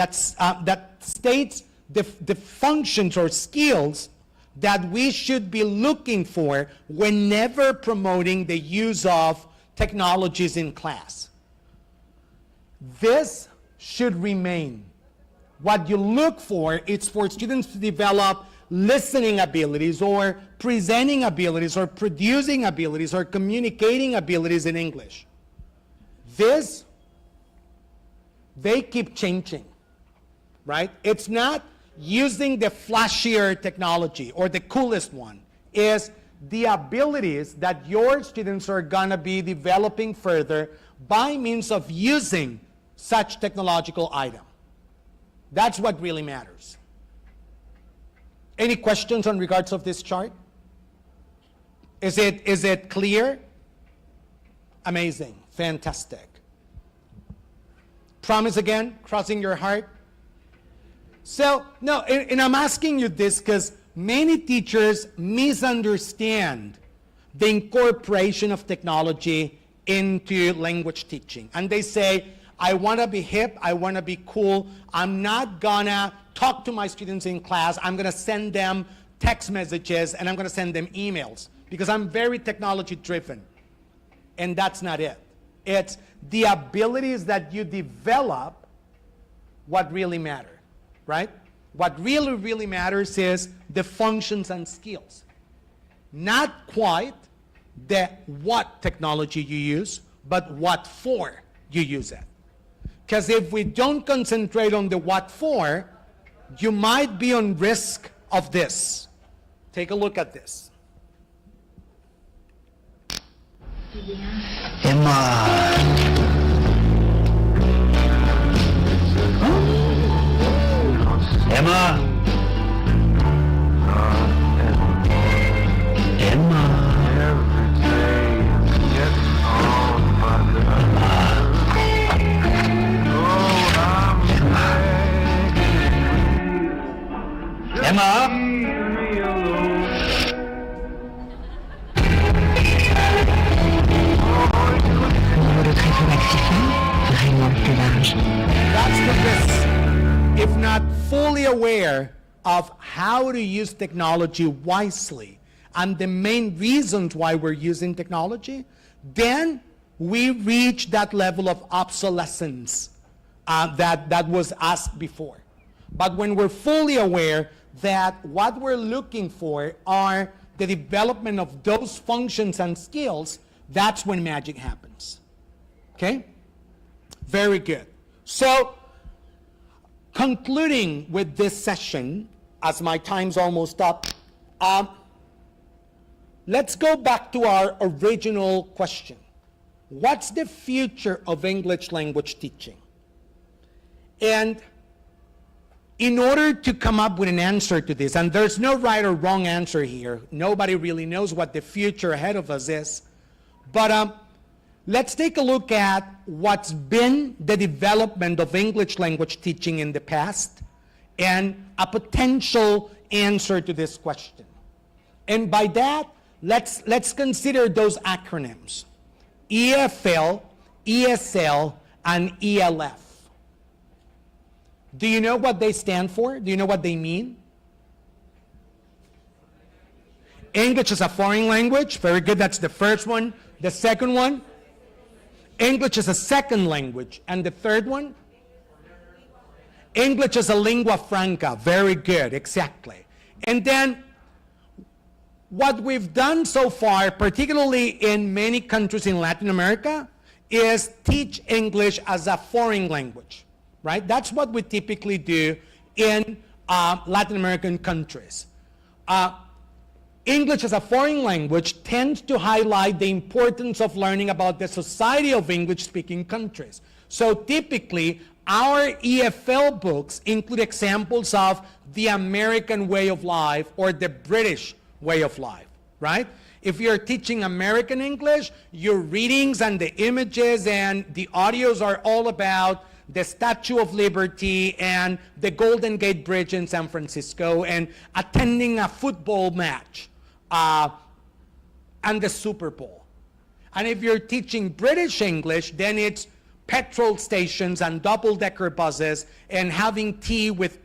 the functions or skills that we should be looking for whenever promoting the use of technologies in class. This should remain. What you look for is for students to develop listening abilities or presenting abilities or producing abilities or communicating abilities in English. This, they keep changing, right? It's not using the flashier technology or the coolest one. Is the abilities that your students are gonna be developing further by means of using such technological item. That's what really matters. Any questions on regards of this chart? Is it clear? Amazing, fantastic. Promise again, crossing your heart. So, no, and I'm asking you this because many teachers misunderstand the incorporation of technology into language teaching. And they say, I want to be hip, I want to be cool, I'm not gonna talk to my students in class, I'm gonna send them text messages and I'm gonna send them emails because I'm very technology driven. And that's not it. It's the abilities that you develop what really matter, right? What really matters is the functions and skills. Not quite the what technology you use, but what for you use it. Because if we don't concentrate on the what for, you might be on risk of this. Take a look at this. Emma. Emma. Emma. That's the risk. If not fully aware of how to use technology wisely and the main reasons why we're using technology, then we reach that level of obsolescence that was asked before. But when we're fully aware that what we're looking for are the development of those functions and skills, that's when magic happens. Okay? Very good. So, concluding with this session, as my time's almost up, let's go back to our original question. What's the future of English language teaching? And in order to come up with an answer to this, and there's no right or wrong answer here, nobody really knows what the future ahead of us is, but let's take a look at what's been the development of English language teaching in the past and a potential answer to this question. And by that, let's consider those acronyms: EFL, ESL, and ELF. Do you know what they stand for? Do you know what they mean? English is a foreign language. Very good, that's the first one. The second one? English is a second language. And the third one? English is a lingua franca. Very good, exactly. And then, what we've done so far, particularly in many countries in Latin America, is teach English as a foreign language, right? That's what we typically do in Latin American countries. English as a foreign language tends to highlight the importance of learning about the society of English-speaking countries. So typically, our EFL books include examples of the American way of life or the British way of life, right? If you're teaching American English, your readings and the images and the audios are all about the Statue of Liberty and the Golden Gate Bridge in San Francisco and attending a football match and the Super Bowl. And if you're teaching British English, then it's petrol stations and double-decker buses and having tea with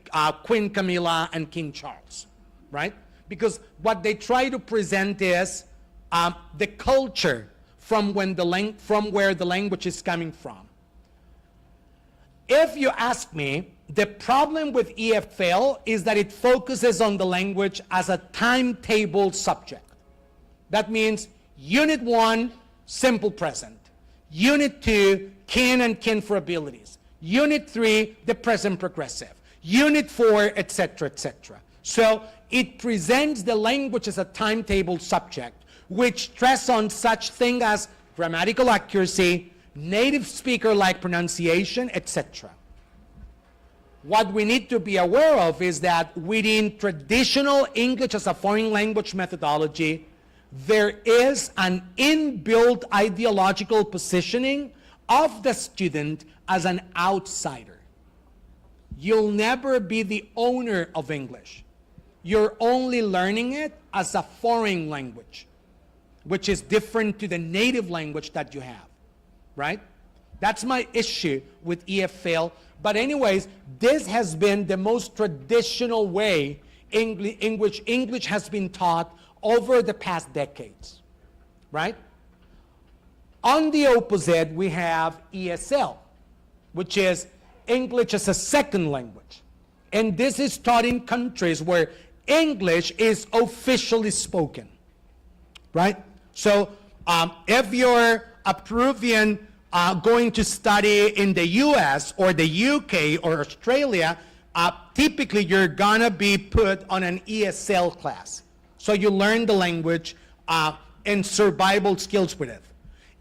Queen Camilla and King Charles, right? Because what they try to present is the culture from where the language is coming from. If you ask me, the problem with EFL is that it focuses on the language as a timetable subject. That means Unit 1, simple present. Unit 2, can and can for abilities. Unit 3, the present progressive. Unit 4, etc., etc. So it presents the language as a timetable subject, which stress on such thing as grammatical accuracy, native speaker-like pronunciation, etc. What we need to be aware of is that within traditional English as a foreign language methodology, there is an inbuilt ideological positioning of the student as an outsider. You'll never be the owner of English. You're only learning it as a foreign language, which is different to the native language that you have, right? That's my issue with EFL. But anyways, this has been the most traditional way in which English has been taught over the past decades, right? On the opposite, we have ESL, which is English as a second language. And this is taught in countries where English is officially spoken, right? So if you're a Peruvian going to study in the US or the UK or Australia, typically you're gonna be put on an ESL class. So you learn the language and survival skills with it.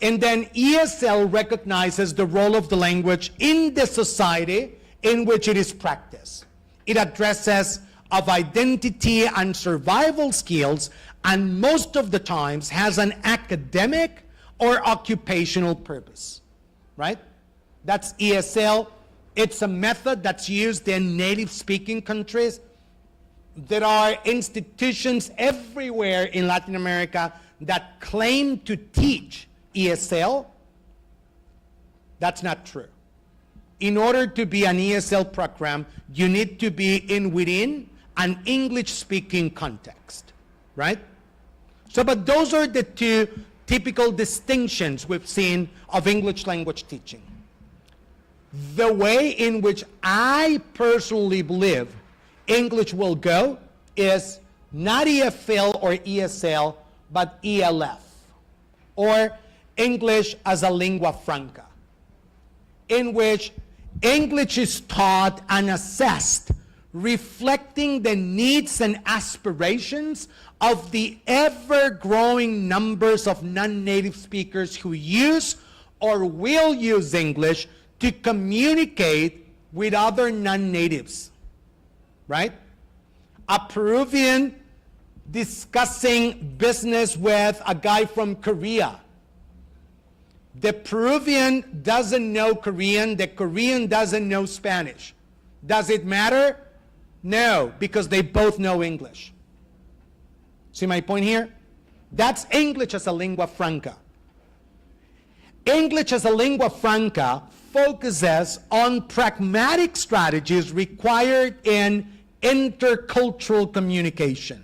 And then ESL recognizes the role of the language in the society in which it is practiced. It addresses of identity and survival skills, and most of the times has an academic or occupational purpose, right? That's ESL. It's a method that's used in native-speaking countries. There are institutions everywhere in Latin America that claim to teach ESL. That's not true. In order to be an ESL program, you need to be within an English-speaking context, right? So, but those are the two typical distinctions we've seen of English language teaching. The way in which I personally believe English will go is not EFL or ESL, but ELF, or English as a lingua franca, in which English is taught and assessed reflecting the needs and aspirations of the ever-growing numbers of non-native speakers who use or will use English to communicate with other non-natives, right? A Peruvian discussing business with a guy from Korea. The Peruvian doesn't know Korean, the Korean doesn't know Spanish. Does it matter? No, because they both know English. See my point here? That's English as a lingua franca. English as a lingua franca focuses on pragmatic strategies required in intercultural communication.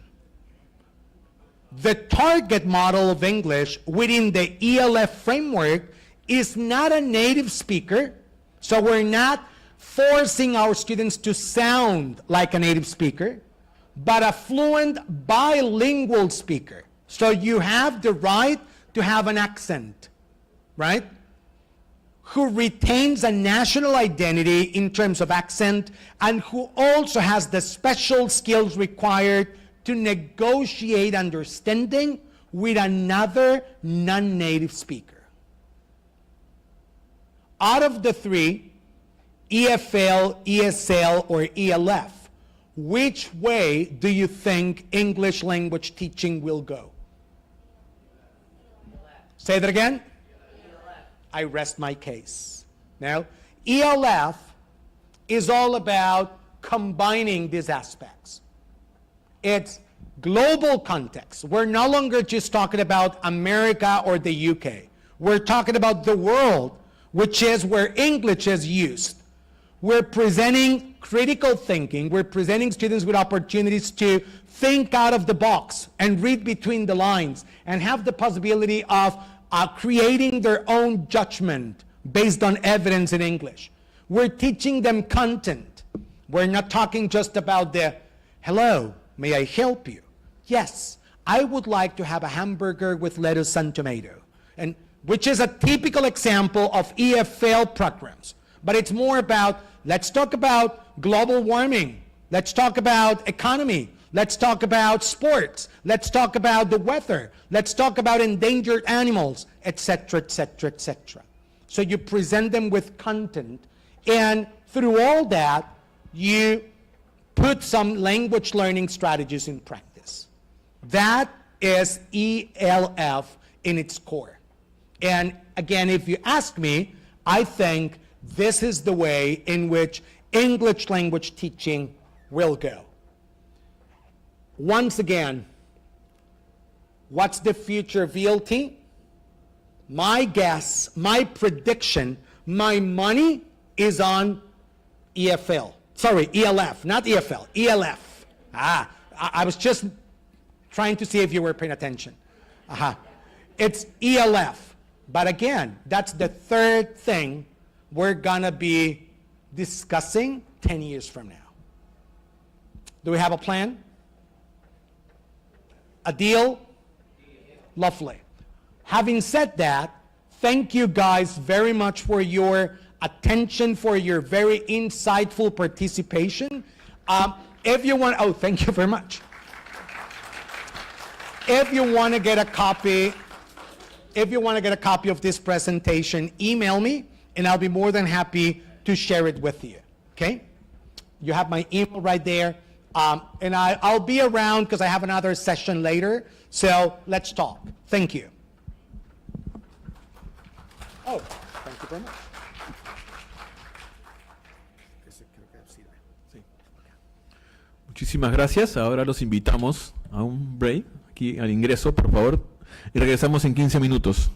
The target model of English within the ELF framework is not a native speaker, so we're not forcing our students to sound like a native speaker, but a fluent bilingual speaker. So you have the right to have an accent, right? Who retains a national identity in terms of accent, and who also has the special skills required to negotiate understanding with another non-native speaker. Out of the three, EFL, ESL, or ELF, which way do you think English language teaching will go? Say that again? I rest my case. Now, ELF is all about combining these aspects. It's global context. We're no longer just talking about America or the UK. We're talking about the world, which is where English is used. We're presenting critical thinking. We're presenting students with opportunities to think out of the box and read between the lines and have the possibility of creating their own judgment based on evidence in English. We're teaching them content. We're not talking just about the, hello, may I help you? Yes, I would like to have a hamburger with lettuce and tomato, and which is a typical example of EFL programs. But it's more about, let's talk about global warming. Let's talk about economy. Let's talk about sports. Let's talk about the weather. Let's talk about endangered animals, etc., etc., etc. So you present them with content, and through all that, you put some language learning strategies in practice. That is ELF in its core. And again, if you ask me, I think this is the way in which English language teaching will go. Once again, what's the future of VLT? My guess, my prediction, my money is on EFL. Sorry, ELF, not EFL, ELF. I was just trying to see if you were paying attention. It's ELF. But again, that's the third thing we're gonna be discussing 10 years from now. Do we have a plan? A deal? Lovely. Having said that, thank you guys very much for your attention, for your very insightful participation. If you want, oh, thank you very much. If you want to get a copy, of this presentation, email me, and I'll be more than happy to share it with you. Okay? You have my email right there, and I'll be around because I have another session later. So let's talk. Thank you. Oh, thank you very much. Muchísimas gracias. Ahora los invitamos a un break, aquí al ingreso, por favor, y regresamos en 15 minutos.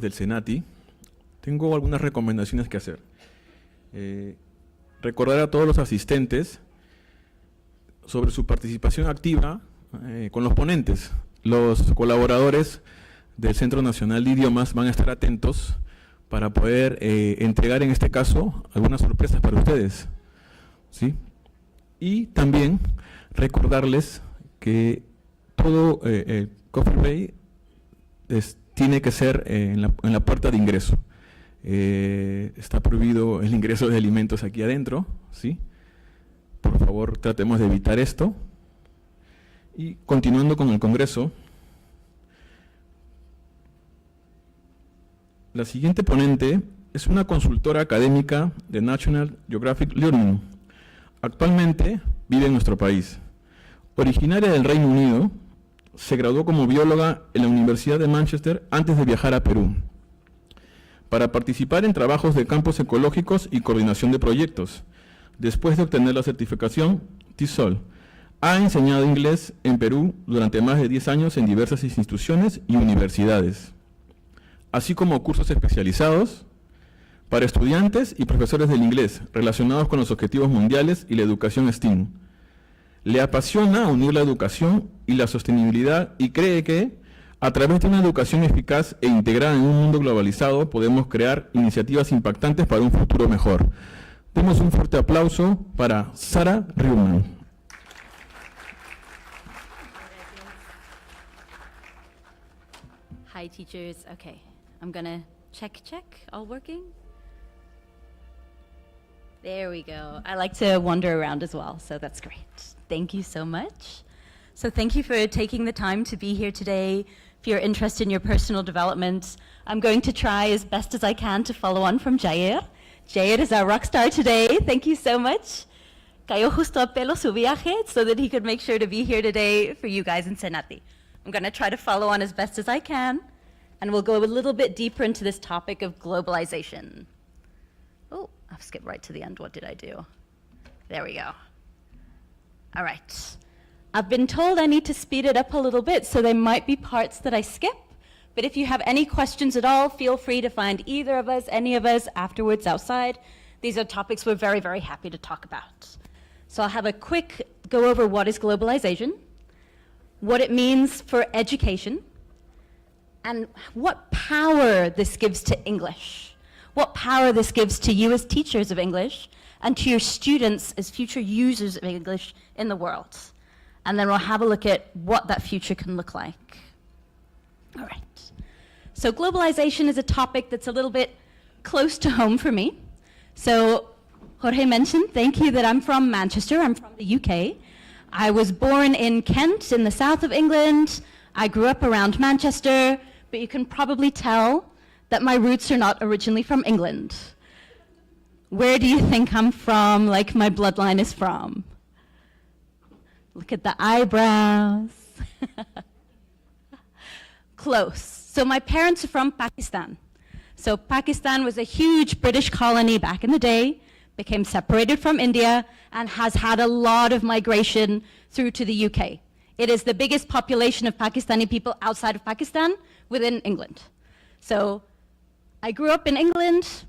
idiomas del SENATI, tengo algunas recomendaciones que hacer. Recordar a todos los asistentes sobre su participación activa con los ponentes. Los colaboradores del Centro Nacional de Idiomas van a estar atentos para poder entregar en este caso algunas sorpresas para ustedes, ¿sí? Y también recordarles que todo Coffee Break tiene que ser en la puerta de ingreso. Está prohibido el ingreso de alimentos aquí adentro, ¿sí? Por favor, tratemos de evitar esto. Y continuando con el Congreso, la siguiente ponente es una consultora académica de National Geographic Learning. Actualmente vive en nuestro país. Originaria del Reino Unido, se graduó como bióloga en la Universidad de Manchester antes de viajar a Perú para participar en trabajos de campos ecológicos y coordinación de proyectos. Después de obtener la certificación TESOL, ha enseñado inglés en Perú durante más de 10 años en diversas instituciones y universidades, así como cursos especializados para estudiantes y profesores del inglés relacionados con los objetivos mundiales y la educación STEAM. Le apasiona unir la educación y la sostenibilidad y cree que a través de una educación eficaz e integrada en un mundo globalizado podemos crear iniciativas impactantes para un futuro mejor. Demos un fuerte aplauso para Sara Reumann. Hi, teachers. Okay, I'm gonna check, all working? There we go. I like to wander around as well, so that's great. Thank you so much. So thank you for taking the time to be here today, for your interest in your personal development. I'm going to try as best as I can to follow on from Jair. Jair is our rock star today. Thank you so much. Cayó justo a pelo su viaje so that he could make sure to be here today for you guys in Senati. I'm going to try to follow on as best as I can, and we'll go a little bit deeper into this topic of globalization. Oh, I've skipped right to the end. What did I do? There we go. All right. I've been told I need to speed it up a little bit, so there might be parts that I skip. But if you have any questions at all, feel free to find either of us, any of us, afterwards outside. These are topics we're very, very happy to talk about. So I'll have a quick go over what is globalization, what it means for education, and what power this gives to English, what power this gives to you as teachers of English, and to your students as future users of English in the world. And then we'll have a look at what that future can look like. All right. So globalization is a topic that's a little bit close to home for me. So Jorge mentioned, thank you, that I'm from Manchester. I'm from the UK. I was born in Kent in the south of England. I grew up around Manchester, but you can probably tell that my roots are not originally from England. Where do you think I'm from, like my bloodline is from? Look at the eyebrows. Close. So my parents are from Pakistan. So Pakistan was a huge British colony back in the day, became separated from India, and has had a lot of migration through to the UK. It is the biggest population of Pakistani people outside of Pakistan within England. So I grew up in England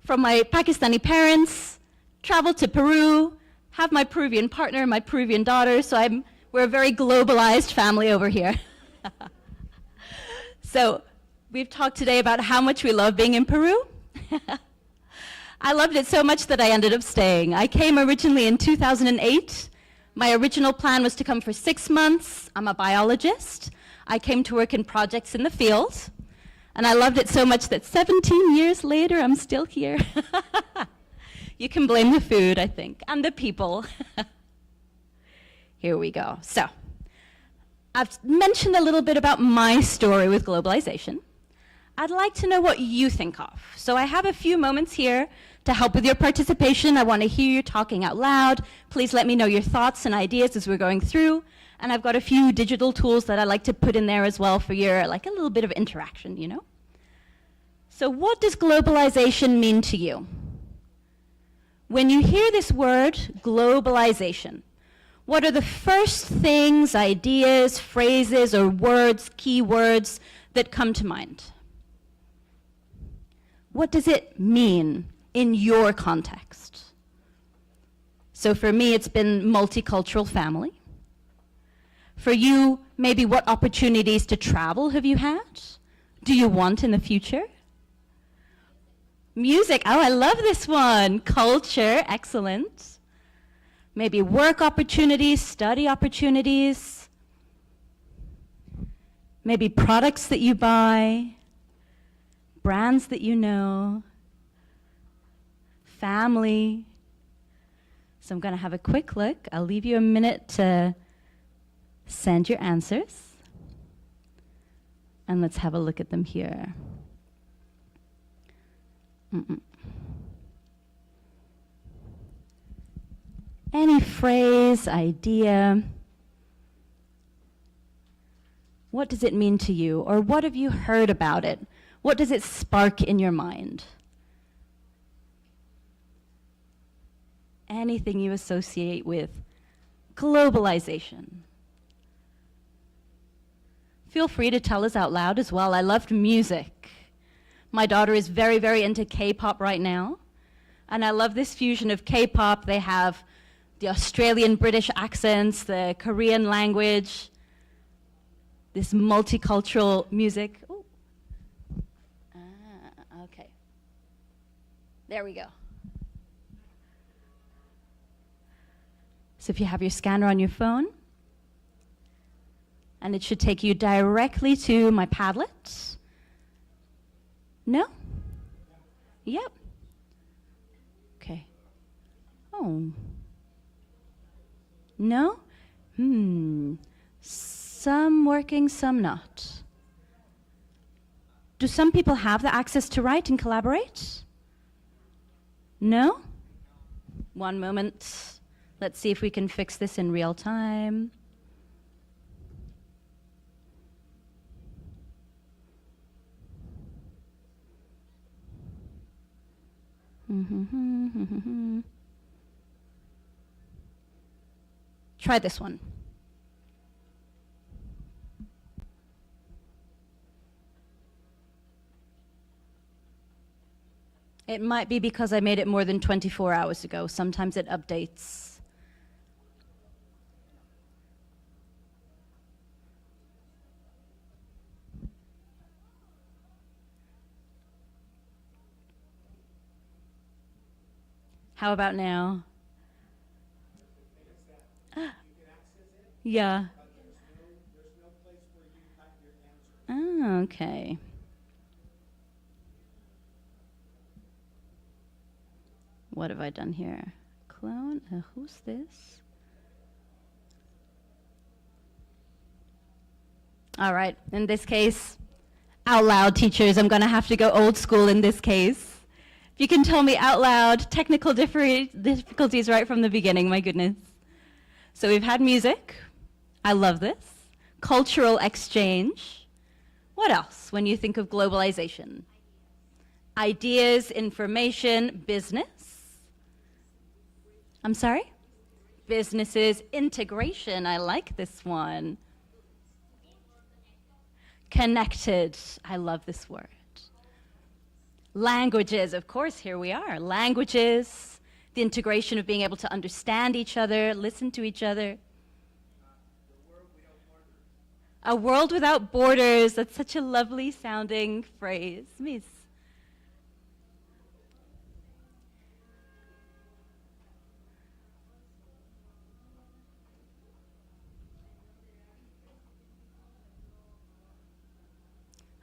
from my Pakistani parents, traveled to Peru, have my Peruvian partner, my Peruvian daughter, so we're a very globalized family over here. So we've talked today about how much we love being in Peru. I loved it so much that I ended up staying. I came originally in 2008. My original plan was to come for 6 months. I'm a biologist. I came to work in projects in the field, and I loved it so much that 17 years later, I'm still here. You can blame the food, I think, and the people. Here we go. So, I've mentioned a little bit about my story with globalization. I'd like to know what you think of. So I have a few moments here to help with your participation. I want to hear you talking out loud. Please let me know your thoughts and ideas as we're going through. And I've got a few digital tools that I like to put in there as well for your, like a little bit of interaction, you know? So what does globalization mean to you? When you hear this word, globalization, what are the first things, ideas, phrases, or words, key words that come to mind? what does it mean in your context? So for me, it's been multicultural family. For you, maybe what opportunities to travel have you had? Do you want in the future? Music, oh, I love this one. Culture, excellent. Maybe work opportunities, study opportunities. Maybe products that you buy, brands that you know, family. So I'm going to have a quick look. I'll leave you a minute to send your answers. And let's have a look at them here. Any phrase, idea. What does it mean to you? Or what have you heard about it? What does it spark in your mind? Anything you associate with globalization. Feel free to tell us out loud as well. I loved music. My daughter is very, very into K-pop right now. And I love this fusion of K-pop. They have the Australian British accents, the Korean language, this multicultural music. Ooh. Okay. There we go. So if you have your scanner on your phone, and it should take you directly to my Padlet. No? Yep. Okay. Oh. No? Some working, some not. Do some people have the access to write and collaborate? No? One moment. Let's see if we can fix this in real time. Try this one. It might be because I made it more than 24 hours ago. Sometimes it updates. How about now? Yeah. Oh, okay. What have I done here? Clone? Who's this? All right. In this case, out loud, teachers, I'm going to have to go old school in this case. If you can tell me out loud, technical difficulties right from the beginning, my goodness. So we've had music. I love this. Cultural exchange. What else when you think of globalization? Ideas, information, business. I'm sorry? Businesses, integration. I like this one. Connected. I love this word. Languages, of course, here we are. Languages, the integration of being able to understand each other, listen to each other. A world without borders. That's such a lovely sounding phrase. Miss.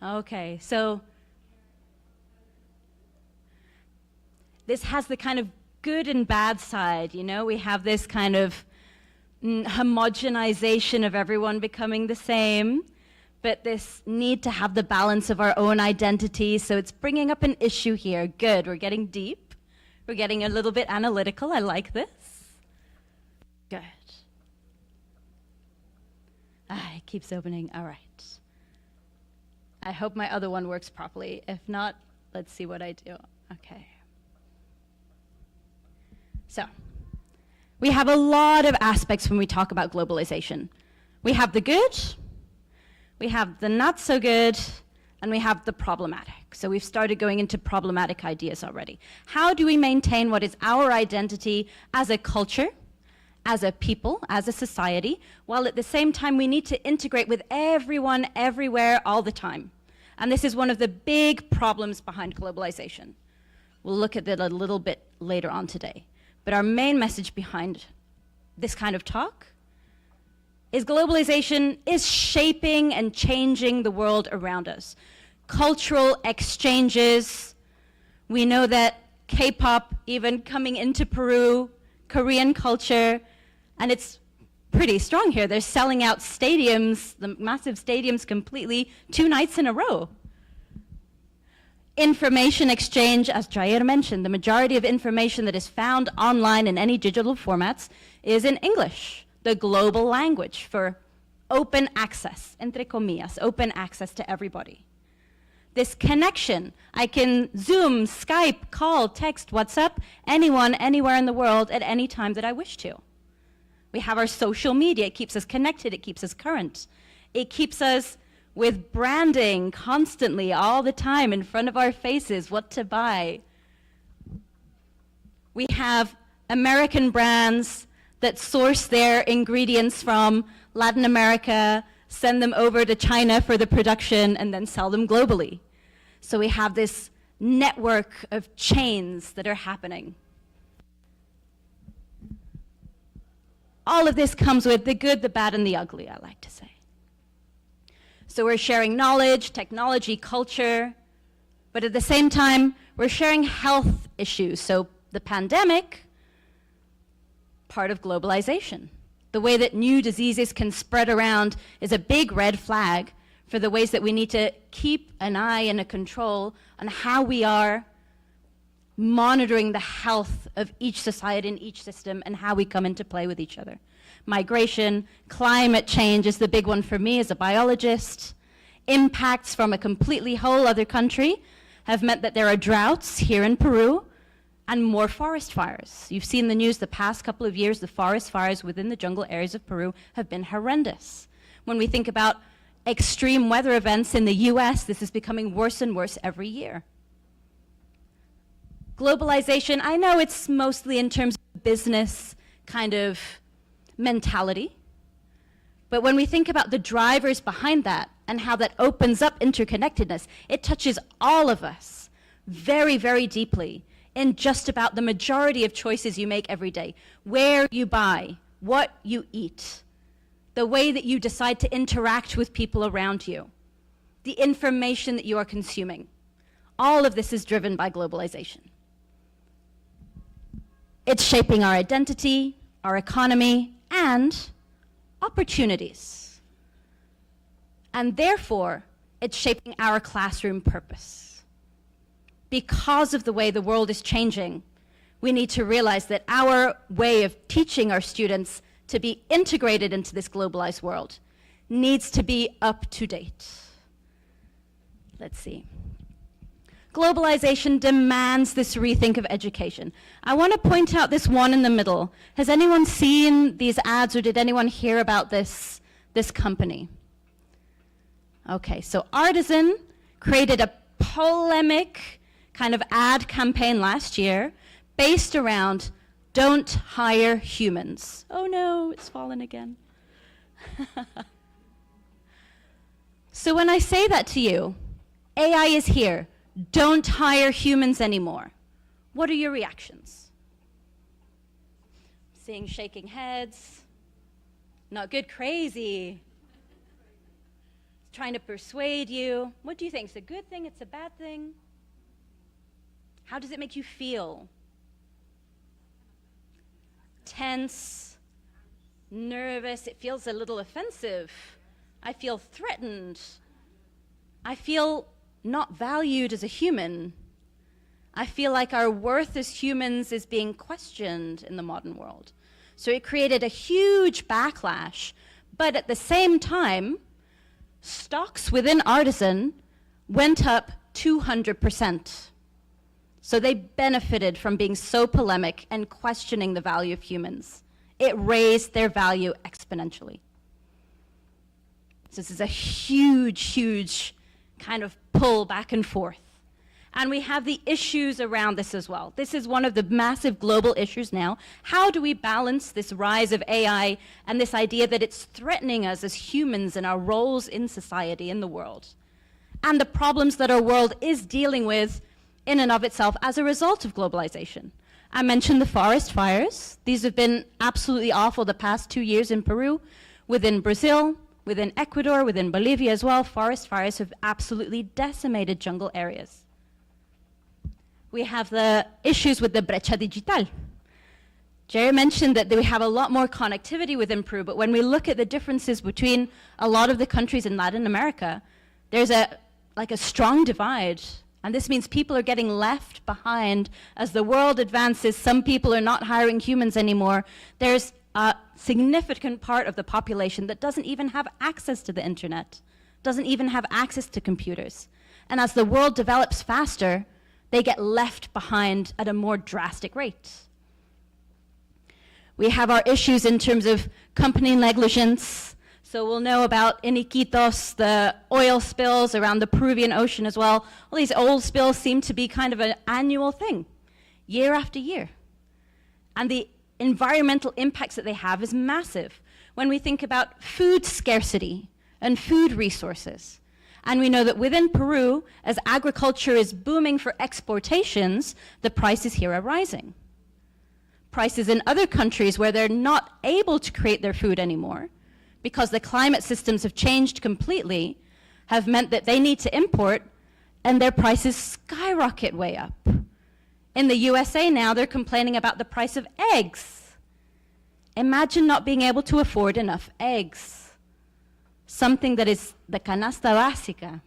Okay, so this has the kind of good and bad side, you know? We have this kind of homogenization of everyone becoming the same, but this need to have the balance of our own identity, so it's bringing up an issue here. Good, we're getting deep. We're getting a little bit analytical. I like this. Good. It keeps opening. All right. I hope my other one works properly. If not, let's see what I do. Okay. So, we have a lot of aspects when we talk about globalization. We have the good, we have the not so good, and we have the problematic. So we've started going into problematic ideas already. How do we maintain what is our identity as a culture, as a people, as a society, while at the same time we need to integrate with everyone, everywhere, all the time? And this is one of the big problems behind globalization. We'll look at that a little bit later on today. But our main message behind this kind of talk is globalization is shaping and changing the world around us. Cultural exchanges, we know that K-pop even coming into Peru, Korean culture, and it's pretty strong here. They're selling out stadiums, the massive stadiums completely 2 nights in a row. Information exchange, as Jair mentioned, the majority of information that is found online in any digital formats is in English, the global language for open access, entre comillas, open access to everybody. This connection, I can Zoom, Skype, call, text, WhatsApp, anyone, anywhere in the world at any time that I wish to. We have our social media. It keeps us connected. It keeps us current. It keeps us with branding constantly, all the time, in front of our faces, what to buy. We have American brands that source their ingredients from Latin America, send them over to China for the production, and then sell them globally. So we have this network of chains that are happening. All of this comes with the good, the bad, and the ugly, I like to say. So we're sharing knowledge, technology, culture, but at the same time, we're sharing health issues. So the pandemic, part of globalization. The way that new diseases can spread around is a big red flag for the ways that we need to keep an eye and a control on how we are monitoring the health of each society and each system and how we come into play with each other. Migration, climate change is the big one for me as a biologist. Impacts from a completely whole other country have meant that there are droughts here in Peru and more forest fires. You've seen the news the past couple of years, the forest fires within the jungle areas of Peru have been horrendous. When we think about extreme weather events in the US, this is becoming worse and worse every year. Globalization, I know it's mostly in terms of business kind of mentality, but when we think about the drivers behind that and how that opens up interconnectedness, it touches all of us very, very deeply in just about the majority of choices you make every day. Where you buy, what you eat, the way that you decide to interact with people around you, the information that you are consuming. All of this is driven by globalization. It's shaping our identity, our economy, and opportunities. And therefore, it's shaping our classroom purpose. Because of the way the world is changing, we need to realize that our way of teaching our students to be integrated into this globalized world needs to be up to date. Let's see. Globalization demands this rethink of education. I want to point out this one in the middle. Has anyone seen these ads or did anyone hear about this company? Okay, so Artisan created a polemic kind of ad campaign last year based around don't hire humans. Oh no, it's fallen again. So when I say that to you, AI is here. Don't hire humans anymore. What are your reactions? Seeing shaking heads. Not good, crazy. Trying to persuade you. What do you think? It's a good thing? It's a bad thing? How does it make you feel? Tense, nervous. It feels a little offensive. I feel threatened. I feel not valued as a human. I feel like our worth as humans is being questioned in the modern world. So it created a huge backlash, but at the same time, stocks within Artisan went up 200%. So they benefited from being so polemic and questioning the value of humans. It raised their value exponentially. So this is a huge, huge kind of pull back and forth. And we have the issues around this as well. This is one of the massive global issues now. How do we balance this rise of AI and this idea that it's threatening us as humans and our roles in society, in the world? And the problems that our world is dealing with in and of itself as a result of globalization. I mentioned the forest fires. These have been absolutely awful the past 2 years in Peru, within Brazil, within Ecuador, within Bolivia as well. Forest fires have absolutely decimated jungle areas. We have the issues with the brecha digital. Jerry mentioned that we have a lot more connectivity within Peru, but when we look at the differences between a lot of the countries in Latin America, there's a strong divide. And this means people are getting left behind as the world advances. Some people are not hiring humans anymore. There's a significant part of the population that doesn't even have access to the internet, doesn't even have access to computers. And as the world develops faster, they get left behind at a more drastic rate. We have our issues in terms of company negligence. So we'll know about in Iquitos, the oil spills around the Peruvian Ocean as well. All these oil spills seem to be kind of an annual thing, year after year. And the environmental impacts that they have is massive. When we think about food scarcity and food resources, and we know that within Peru, as agriculture is booming for exportations, the prices here are rising. Prices in other countries where they're not able to create their food anymore, because the climate systems have changed completely, have meant that they need to import, and their prices skyrocket way up. In the USA now, they're complaining about the price of eggs. Imagine not being able to afford enough eggs. Something that is the canasta básica.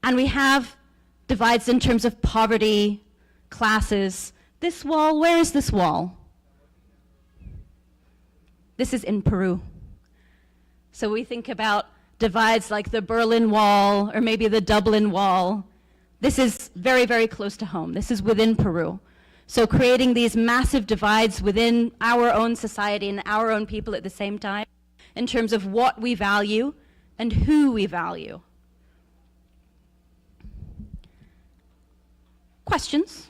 And we have divides in terms of poverty, classes. This wall, where is this wall? This is in Peru. So we think about divides like the Berlin Wall or maybe the Dublin Wall. This is very, very close to home. This is within Peru. So creating these massive divides within our own society and our own people at the same time in terms of what we value and who we value. Questions?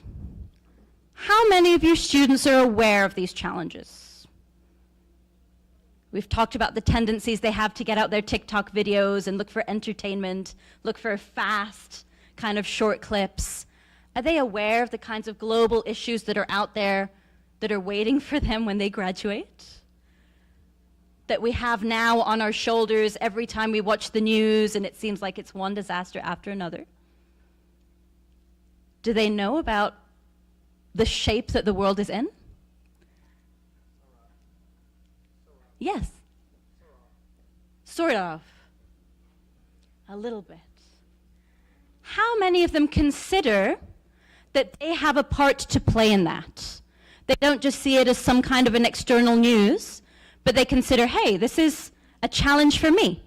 How many of your students are aware of these challenges? We've talked about the tendencies they have to get out their TikTok videos and look for entertainment, look for fast kind of short clips. Are they aware of the kinds of global issues that are out there that are waiting for them when they graduate? That we have now on our shoulders every time we watch the news and it seems like it's one disaster after another? Do they know about the shape that the world is in? Yes. Sort of. A little bit. How many of them consider that they have a part to play in that? They don't just see it as some kind of an external news, but they consider, hey, this is a challenge for me.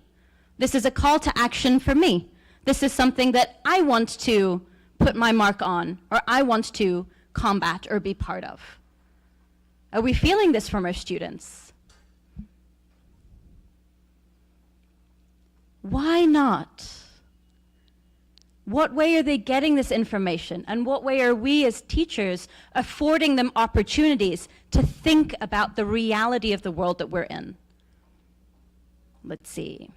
This is a call to action for me. This is something that I want to put my mark on, or I want to combat or be part of. Are we feeling this from our students? Why not? What way are they getting this information? And what way are we as teachers affording them opportunities to think about the reality of the world that we're in? Let's see.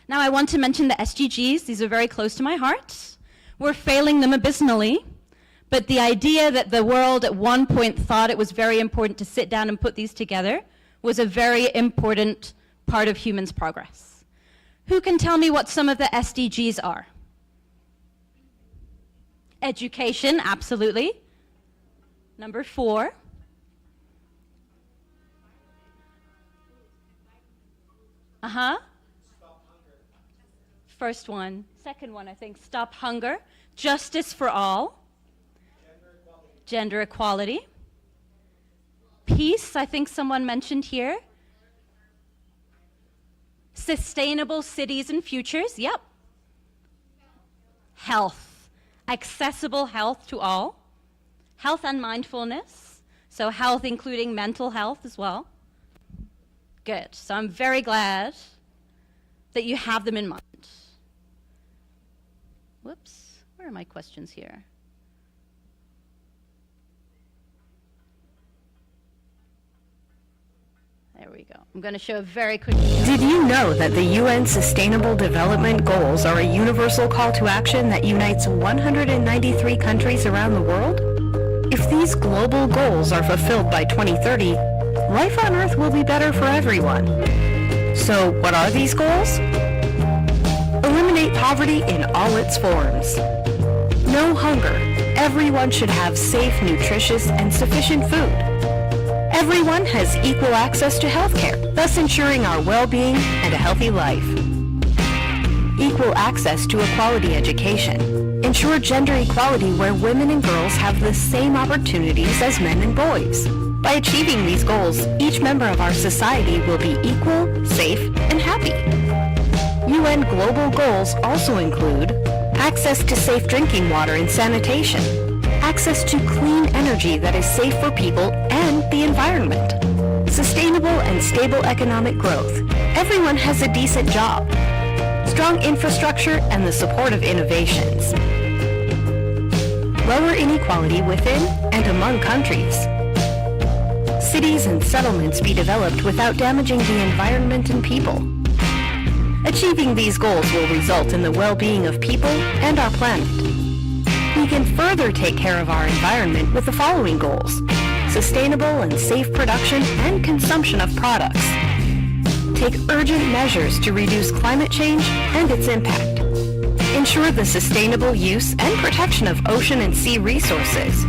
Now I want to mention the SDGs. These are very close to my heart. We're failing them abysmally. But the idea that the world at one point thought it was very important to sit down and put these together was a very important part of humans' progress. Who can tell me what some of the SDGs are? Education, absolutely. Number 4. First one. Second one, I think, stop hunger. Justice for all. Gender equality. Peace, I think someone mentioned here. Sustainable cities and futures, yep. Health, accessible health to all. Health and mindfulness, so health including mental health as well. Good, so I'm very glad that you have them in mind. whoops, where are my questions here? There we go. I'm going to show a very quick. Did you know that the UN Sustainable Development Goals are a universal call to action that unites 193 countries around the world? If these global goals are fulfilled by 2030, life on Earth will be better for everyone. So, what are these goals? Eliminate poverty in all its forms. No hunger. Everyone should have safe, nutritious, and sufficient food. Everyone has equal access to healthcare, thus ensuring our well-being and a healthy life. Equal access to a quality education. Ensure gender equality where women and girls have the same opportunities as men and boys. By achieving these goals, each member of our society will be equal, safe, and happy. UN global goals also include access to safe drinking water and sanitation, access to clean energy that is safe for people and the environment, sustainable and stable economic growth. Everyone has a decent job, strong infrastructure, and the support of innovations. Lower inequality within and among countries. Cities and settlements be developed without damaging the environment and people. Achieving these goals will result in the well-being of people and our planet. We can further take care of our environment with the following goals: sustainable and safe production and consumption of products. Take urgent measures to reduce climate change and its impact. Ensure the sustainable use and protection of ocean and sea resources.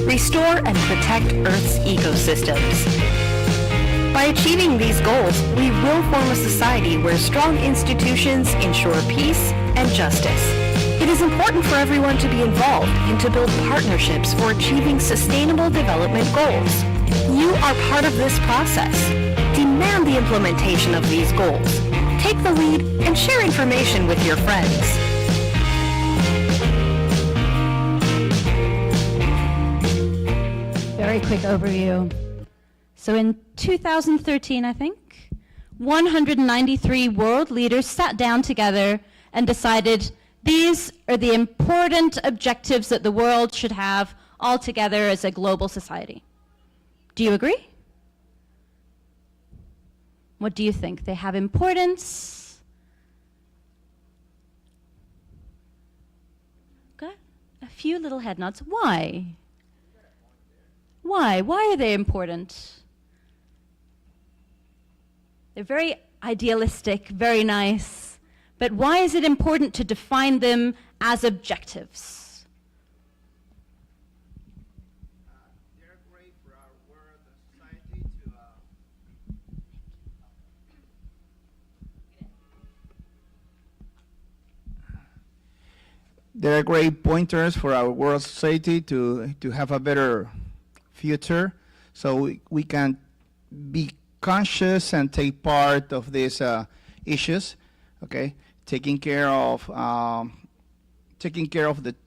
Restore and protect Earth's ecosystems. By achieving these goals, we will form a society where strong institutions ensure peace and justice. It is important for everyone to be involved and to build partnerships for achieving sustainable development goals. You are part of this process. Demand the implementation of these goals. Take the lead and share information with your friends. Very quick overview. So in 2013, I think, 193 world leaders sat down together and decided these are the important objectives that the world should have all together as a global society. Do you agree? What do you think? They have importance? Got a few little head nods. Why? Why? Why are they important? They're very idealistic, very nice, but why is it important to define them as objectives? They're great for our world and society to They're great pointers for our world society to have a better future, so we can be conscious and take part of these issues. Okay, taking care of the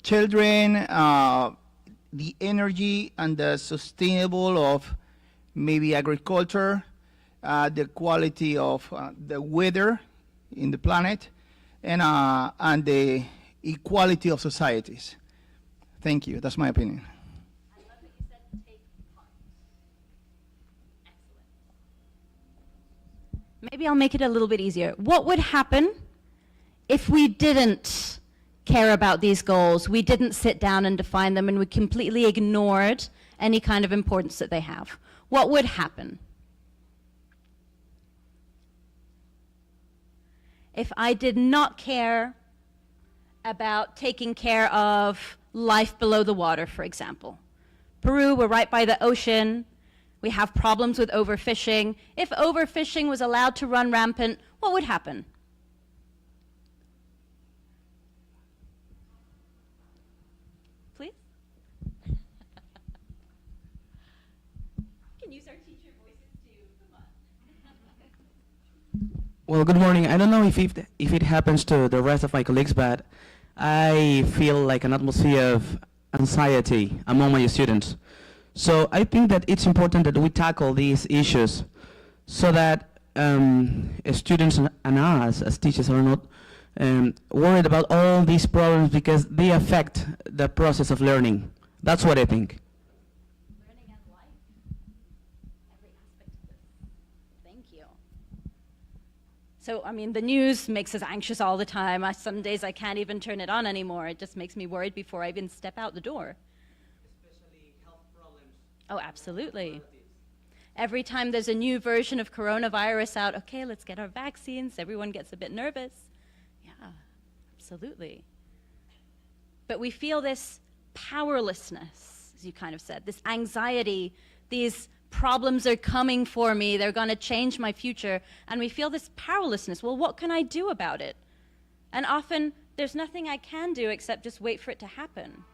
children, the energy and the sustainable of maybe agriculture, the quality of the weather in the planet, and the equality of societies. Thank you. That's my opinion. I love that you said take part. Excellent. Maybe I'll make it a little bit easier. What would happen if we didn't care about these goals, we didn't sit down and define them, and we completely ignored any kind of importance that they have? What would happen? If I did not care about taking care of life below the water, for example. Peru, we're right by the ocean. We have problems with overfishing. If overfishing was allowed to run rampant, what would happen? Please? Can use our teacher voices too. Come on. Well, good morning. I don't know if it happens to the rest of my colleagues, but I feel like an atmosphere of anxiety among my students. So I think that it's important that we tackle these issues so that students and us as teachers are not worried about all these problems because they affect the process of learning. That's what I think. Learning and life. Every aspect of this. Thank you. So, I mean, the news makes us anxious all the time. Some days I can't even turn it on anymore. It just makes me worried before I even step out the door. Especially health problems. Oh, absolutely. Every time there's a new version of coronavirus out, okay, let's get our vaccines. Everyone gets a bit nervous. Yeah, absolutely. But we feel this powerlessness, as you kind of said, this anxiety, these problems are coming for me, they're going to change my future, and we feel this powerlessness. Well, what can I do about it? And often, there's nothing I can do except just wait for it to happen.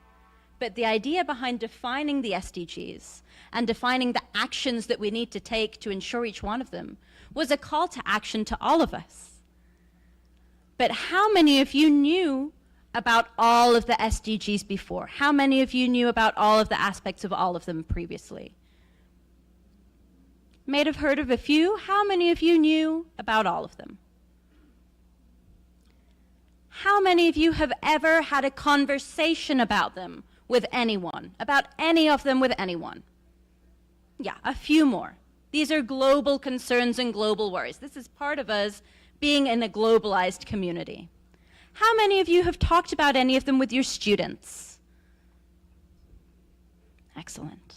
But the idea behind defining the SDGs and defining the actions that we need to take to ensure each one of them was a call to action to all of us. But how many of you knew about all of the SDGs before? How many of you knew about all of the aspects of all of them previously? May have heard of a few. How many of you knew about all of them? How many of you have ever had a conversation about them with anyone, about any of them with anyone? Yeah, a few more. These are global concerns and global worries. This is part of us being in a globalized community. How many of you have talked about any of them with your students? Excellent.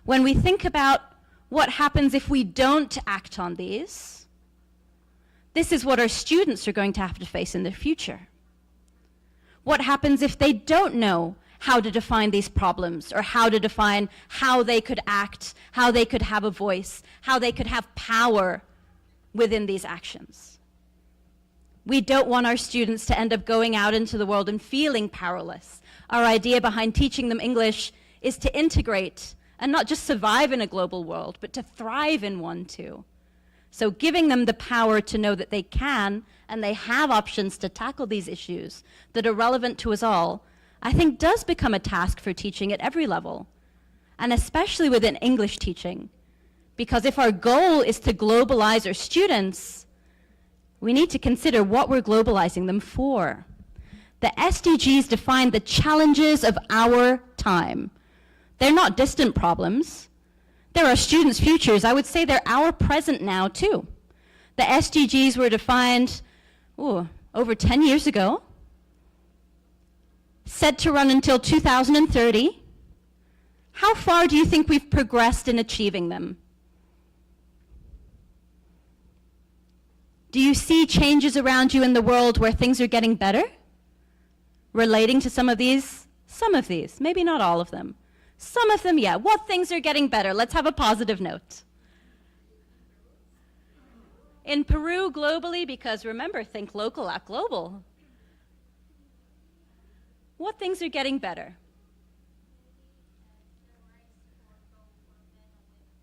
When we think about what happens if we don't act on these, this is what our students are going to have to face in the future. What happens if they don't know how to define these problems, or how to define how they could act, how they could have a voice, how they could have power within these actions? We don't want our students to end up going out into the world and feeling powerless. Our idea behind teaching them English is to integrate and not just survive in a global world, but to thrive in one too. So giving them the power to know that they can and they have options to tackle these issues that are relevant to us all, I think does become a task for teaching at every level, and especially within English teaching. Because if our goal is to globalize our students, we need to consider what we're globalizing them for. The SDGs define the challenges of our time. They're not distant problems. They're our students' futures. I would say they're our present now, too. The SDGs were defined over 10 years ago, set to run until 2030. How far do you think we've progressed in achieving them? Do you see changes around you in the world where things are getting better? Relating to some of these, maybe not all of them. Some of them, yeah. What things are getting better? Let's have a positive note. In Peru, globally, because remember, think local, act global. What things are getting better?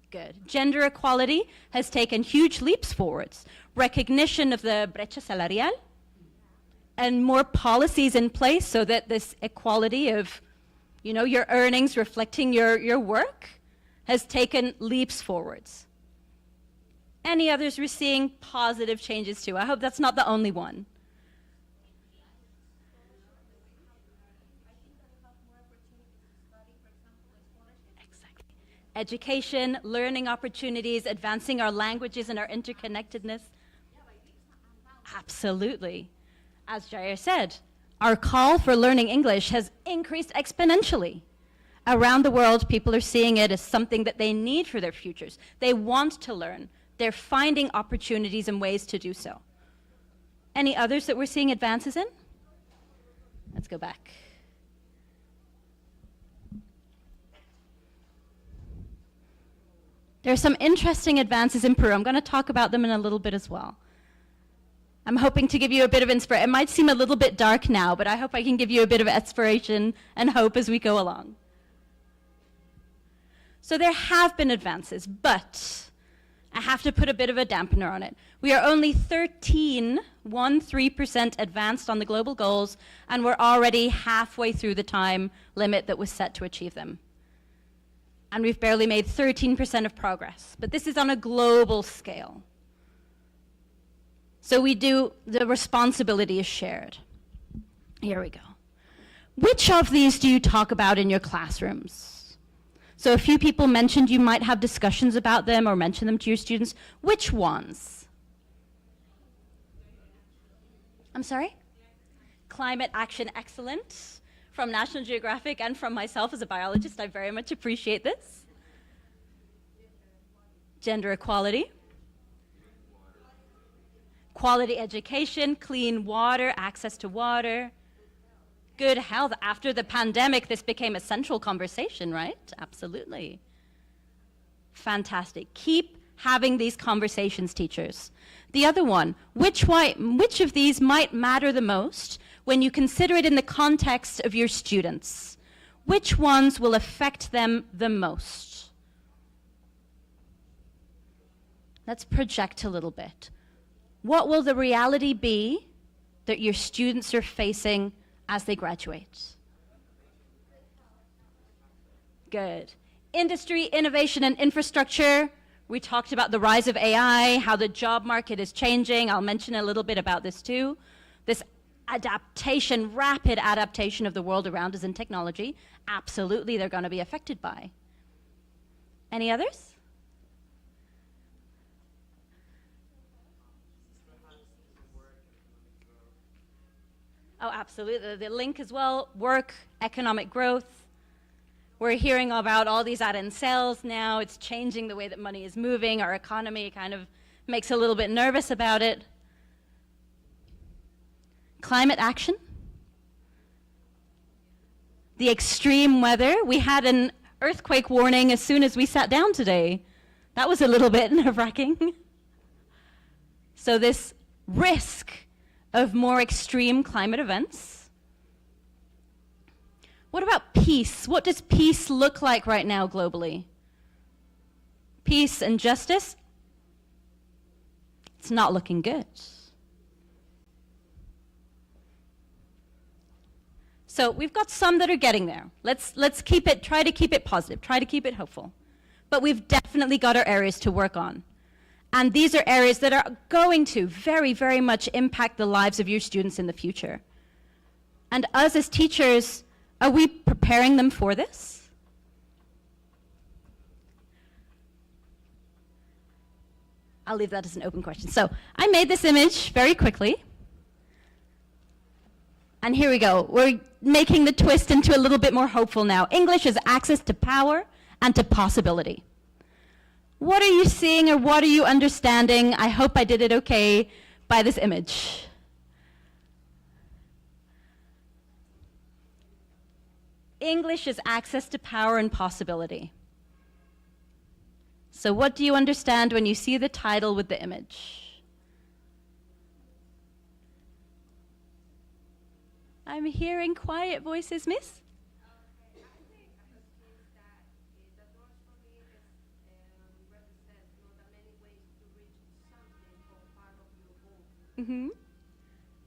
Good. Gender equality has taken huge leaps forwards. Recognition of the brecha salarial, and more policies in place so that this equality of, your earnings reflecting your work has taken leaps forwards. Any others we're seeing positive changes to? I hope that's not the only one. Exactly. Education, learning opportunities, advancing our languages and our interconnectedness. Absolutely. As Jair said, our call for learning English has increased exponentially. Around the world, people are seeing it as something that they need for their futures. They want to learn. They're finding opportunities and ways to do so. Any others that we're seeing advances in? Let's go back. There are some interesting advances in Peru. I'm going to talk about them in a little bit as well. I'm hoping to give you a bit of inspiration. It might seem a little bit dark now, but I hope I can give you a bit of inspiration and hope as we go along. So there have been advances, but I have to put a bit of a dampener on it. We are only 13% advanced on the global goals, and we're already halfway through the time limit that was set to achieve them. And we've barely made 13% of progress, but this is on a global scale. So we do, the responsibility is shared. Here we go. Which of these do you talk about in your classrooms? So a few people mentioned you might have discussions about them or mention them to your students. Which ones? I'm sorry? Climate action, excellent. From National Geographic and from myself as a biologist, I very much appreciate this. Gender equality. Quality education, clean water, access to water. Good health. After the pandemic, this became a central conversation, right? Absolutely. Fantastic. Keep having these conversations, teachers. The other one, which of these might matter the most when you consider it in the context of your students? Which ones will affect them the most? Let's project a little bit. What will the reality be that your students are facing as they graduate? Good. Industry, innovation, and infrastructure. We talked about the rise of AI, how the job market is changing. I'll mention a little bit about this too. This adaptation, rapid adaptation of the world around us in technology, absolutely they're going to be affected by. Any others? Oh, absolutely. The link as well, work, economic growth. We're hearing about all these add-in sales now. It's changing the way that money is moving. Our economy kind of makes a little bit nervous about it. Climate action. The extreme weather. We had an earthquake warning as soon as we sat down today. That was a little bit nerve-wracking. So this risk of more extreme climate events. What about peace? What does peace look like right now globally? Peace and justice? It's not looking good. So we've got some that are getting there. Let's try to keep it positive, try to keep it hopeful. But we've definitely got our areas to work on. And these are areas that are going to very, very much impact the lives of your students in the future. And us as teachers, are we preparing them for this? I'll leave that as an open question. So I made this image very quickly. And here we go. We're making the twist into a little bit more hopeful now. English is access to power and to possibility. What are you seeing or what are you understanding? I hope I did it okay by this image. English is access to power and possibility. So what do you understand when you see the title with the image? I'm hearing quiet voices, miss. Mm-hmm.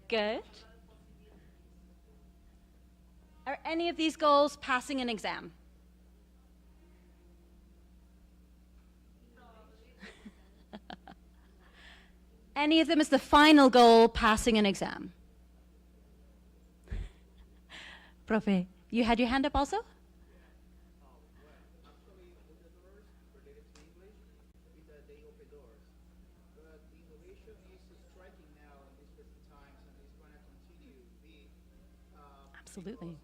Good. Are any of these goals passing an exam? Any of them is the final goal passing an exam? Profe, you had your hand up also? Absolutely.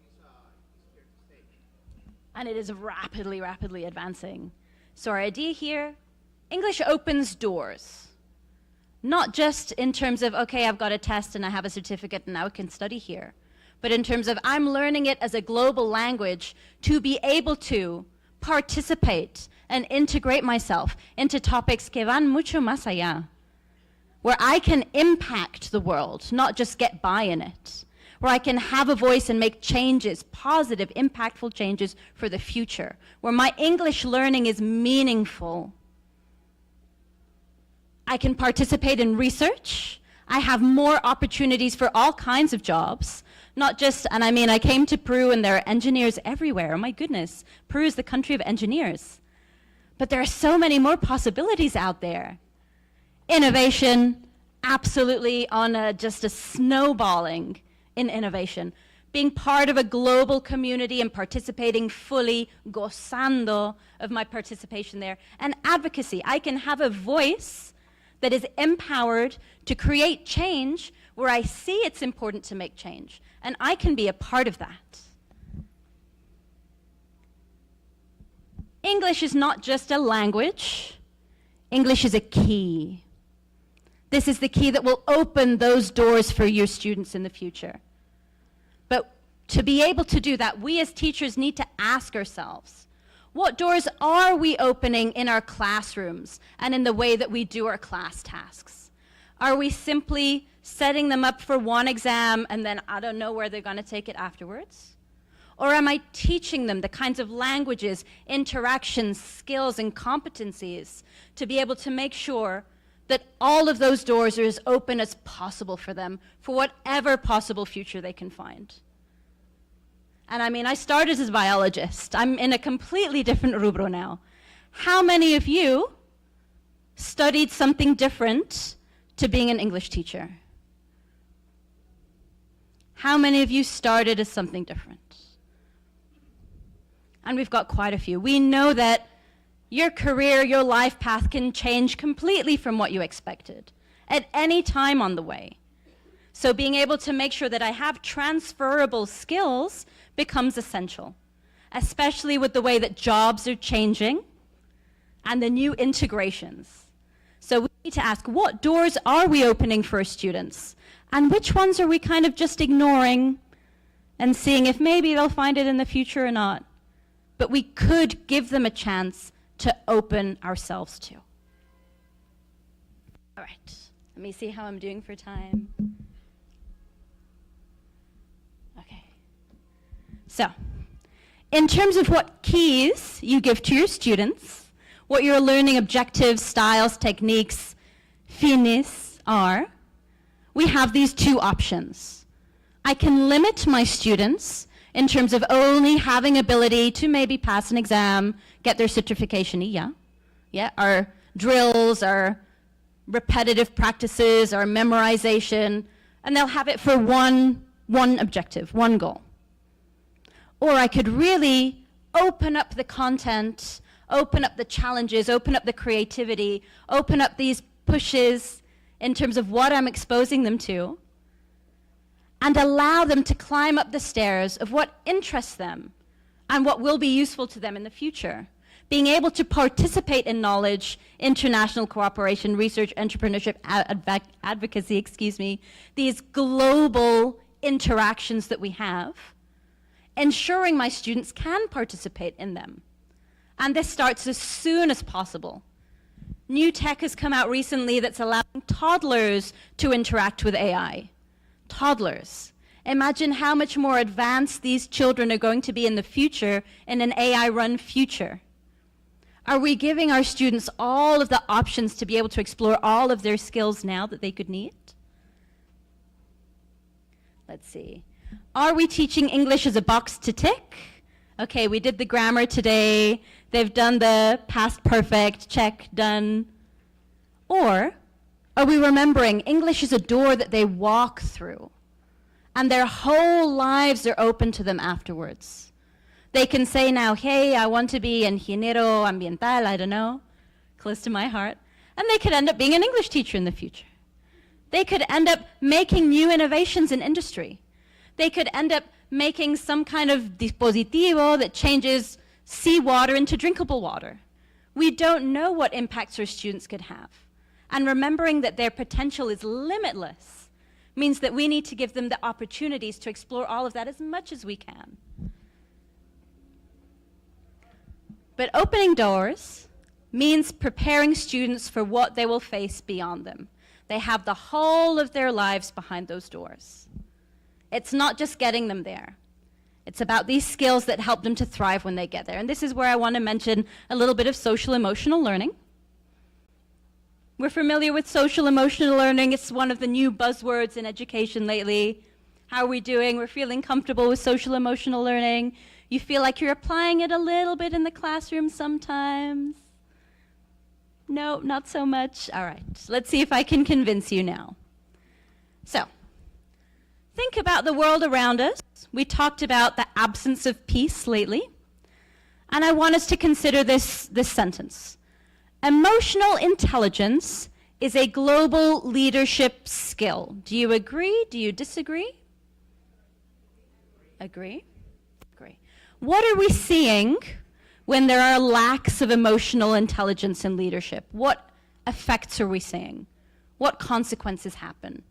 And it is rapidly, rapidly advancing. So our idea here, English opens doors. Not just in terms of, okay, I've got a test and I have a certificate and now I can study here. But in terms of, I'm learning it as a global language to be able to participate and integrate myself into topics que van mucho más allá, where I can impact the world, not just get by in it, where I can have a voice and make changes, positive, impactful changes for the future, where my English learning is meaningful. I can participate in research. I have more opportunities for all kinds of jobs, not just, and I mean, I came to Peru and there are engineers everywhere. Oh my goodness, Peru is the country of engineers. But there are so many more possibilities out there. Innovation, absolutely on just a snowballing in innovation. Being part of a global community and participating fully, gozando of my participation there. And advocacy. I can have a voice that is empowered to create change where I see it's important to make change. And I can be a part of that. English is not just a language. English is a key. This is the key that will open those doors for your students in the future. But to be able to do that, we as teachers need to ask ourselves, what doors are we opening in our classrooms and in the way that we do our class tasks? Are we simply setting them up for one exam and then I don't know where they're going to take it afterwards? Or am I teaching them the kinds of languages, interactions, skills, and competencies to be able to make sure that all of those doors are as open as possible for them for whatever possible future they can find? And I mean, I started as a biologist. I'm in a completely different rubro now. How many of you studied something different to being an English teacher? How many of you started as something different? And we've got quite a few. We know that your career, your life path can change completely from what you expected at any time on the way. So being able to make sure that I have transferable skills becomes essential, especially with the way that jobs are changing and the new integrations. So we need to ask, what doors are we opening for students? And which ones are we kind of just ignoring and seeing if maybe they'll find it in the future or not? But we could give them a chance to open ourselves to. All right, let me see how I'm doing for time. Okay. So, in terms of what keys you give to your students, what your learning objectives, styles, techniques, finis are, we have these two options. I can limit my students in terms of only having ability to maybe pass an exam, get their certification, our drills, our repetitive practices, our memorization, and they'll have it for one objective, one goal. Or I could really open up the content, open up the challenges, open up the creativity, open up these pushes in terms of what I'm exposing them to, and allow them to climb up the stairs of what interests them and what will be useful to them in the future. Being able to participate in knowledge, international cooperation, research, entrepreneurship, advocacy, these global interactions that we have, ensuring my students can participate in them. And this starts as soon as possible. New tech has come out recently that's allowing toddlers to interact with AI. Toddlers. Imagine how much more advanced these children are going to be in the future in an AI-run future. Are we giving our students all of the options to be able to explore all of their skills now that they could need? Let's see. Are we teaching English as a box to tick? Okay, we did the grammar today. They've done the past perfect, check, done. Or are we remembering English is a door that they walk through and their whole lives are open to them afterwards? They can say now, hey, I want to be ingeniero ambiental, I don't know, close to my heart. And they could end up being an English teacher in the future. They could end up making new innovations in industry. They could end up making some kind of dispositivo that changes seawater into drinkable water. We don't know what impacts our students could have. And remembering that their potential is limitless means that we need to give them the opportunities to explore all of that as much as we can. But opening doors means preparing students for what they will face beyond them. They have the whole of their lives behind those doors. It's not just getting them there. It's about these skills that help them to thrive when they get there. And this is where I want to mention a little bit of social emotional learning. We're familiar with social emotional learning. It's one of the new buzzwords in education lately. How are we doing? We're feeling comfortable with social emotional learning. You feel like you're applying it a little bit in the classroom sometimes. No, not so much. All right, let's see if I can convince you now. So, think about the world around us. We talked about the absence of peace lately. And I want us to consider this sentence. Emotional intelligence is a global leadership skill. Do you agree? Do you disagree? Agree? Agree. What are we seeing when there are lacks of emotional intelligence in leadership? What effects are we seeing? What consequences happen?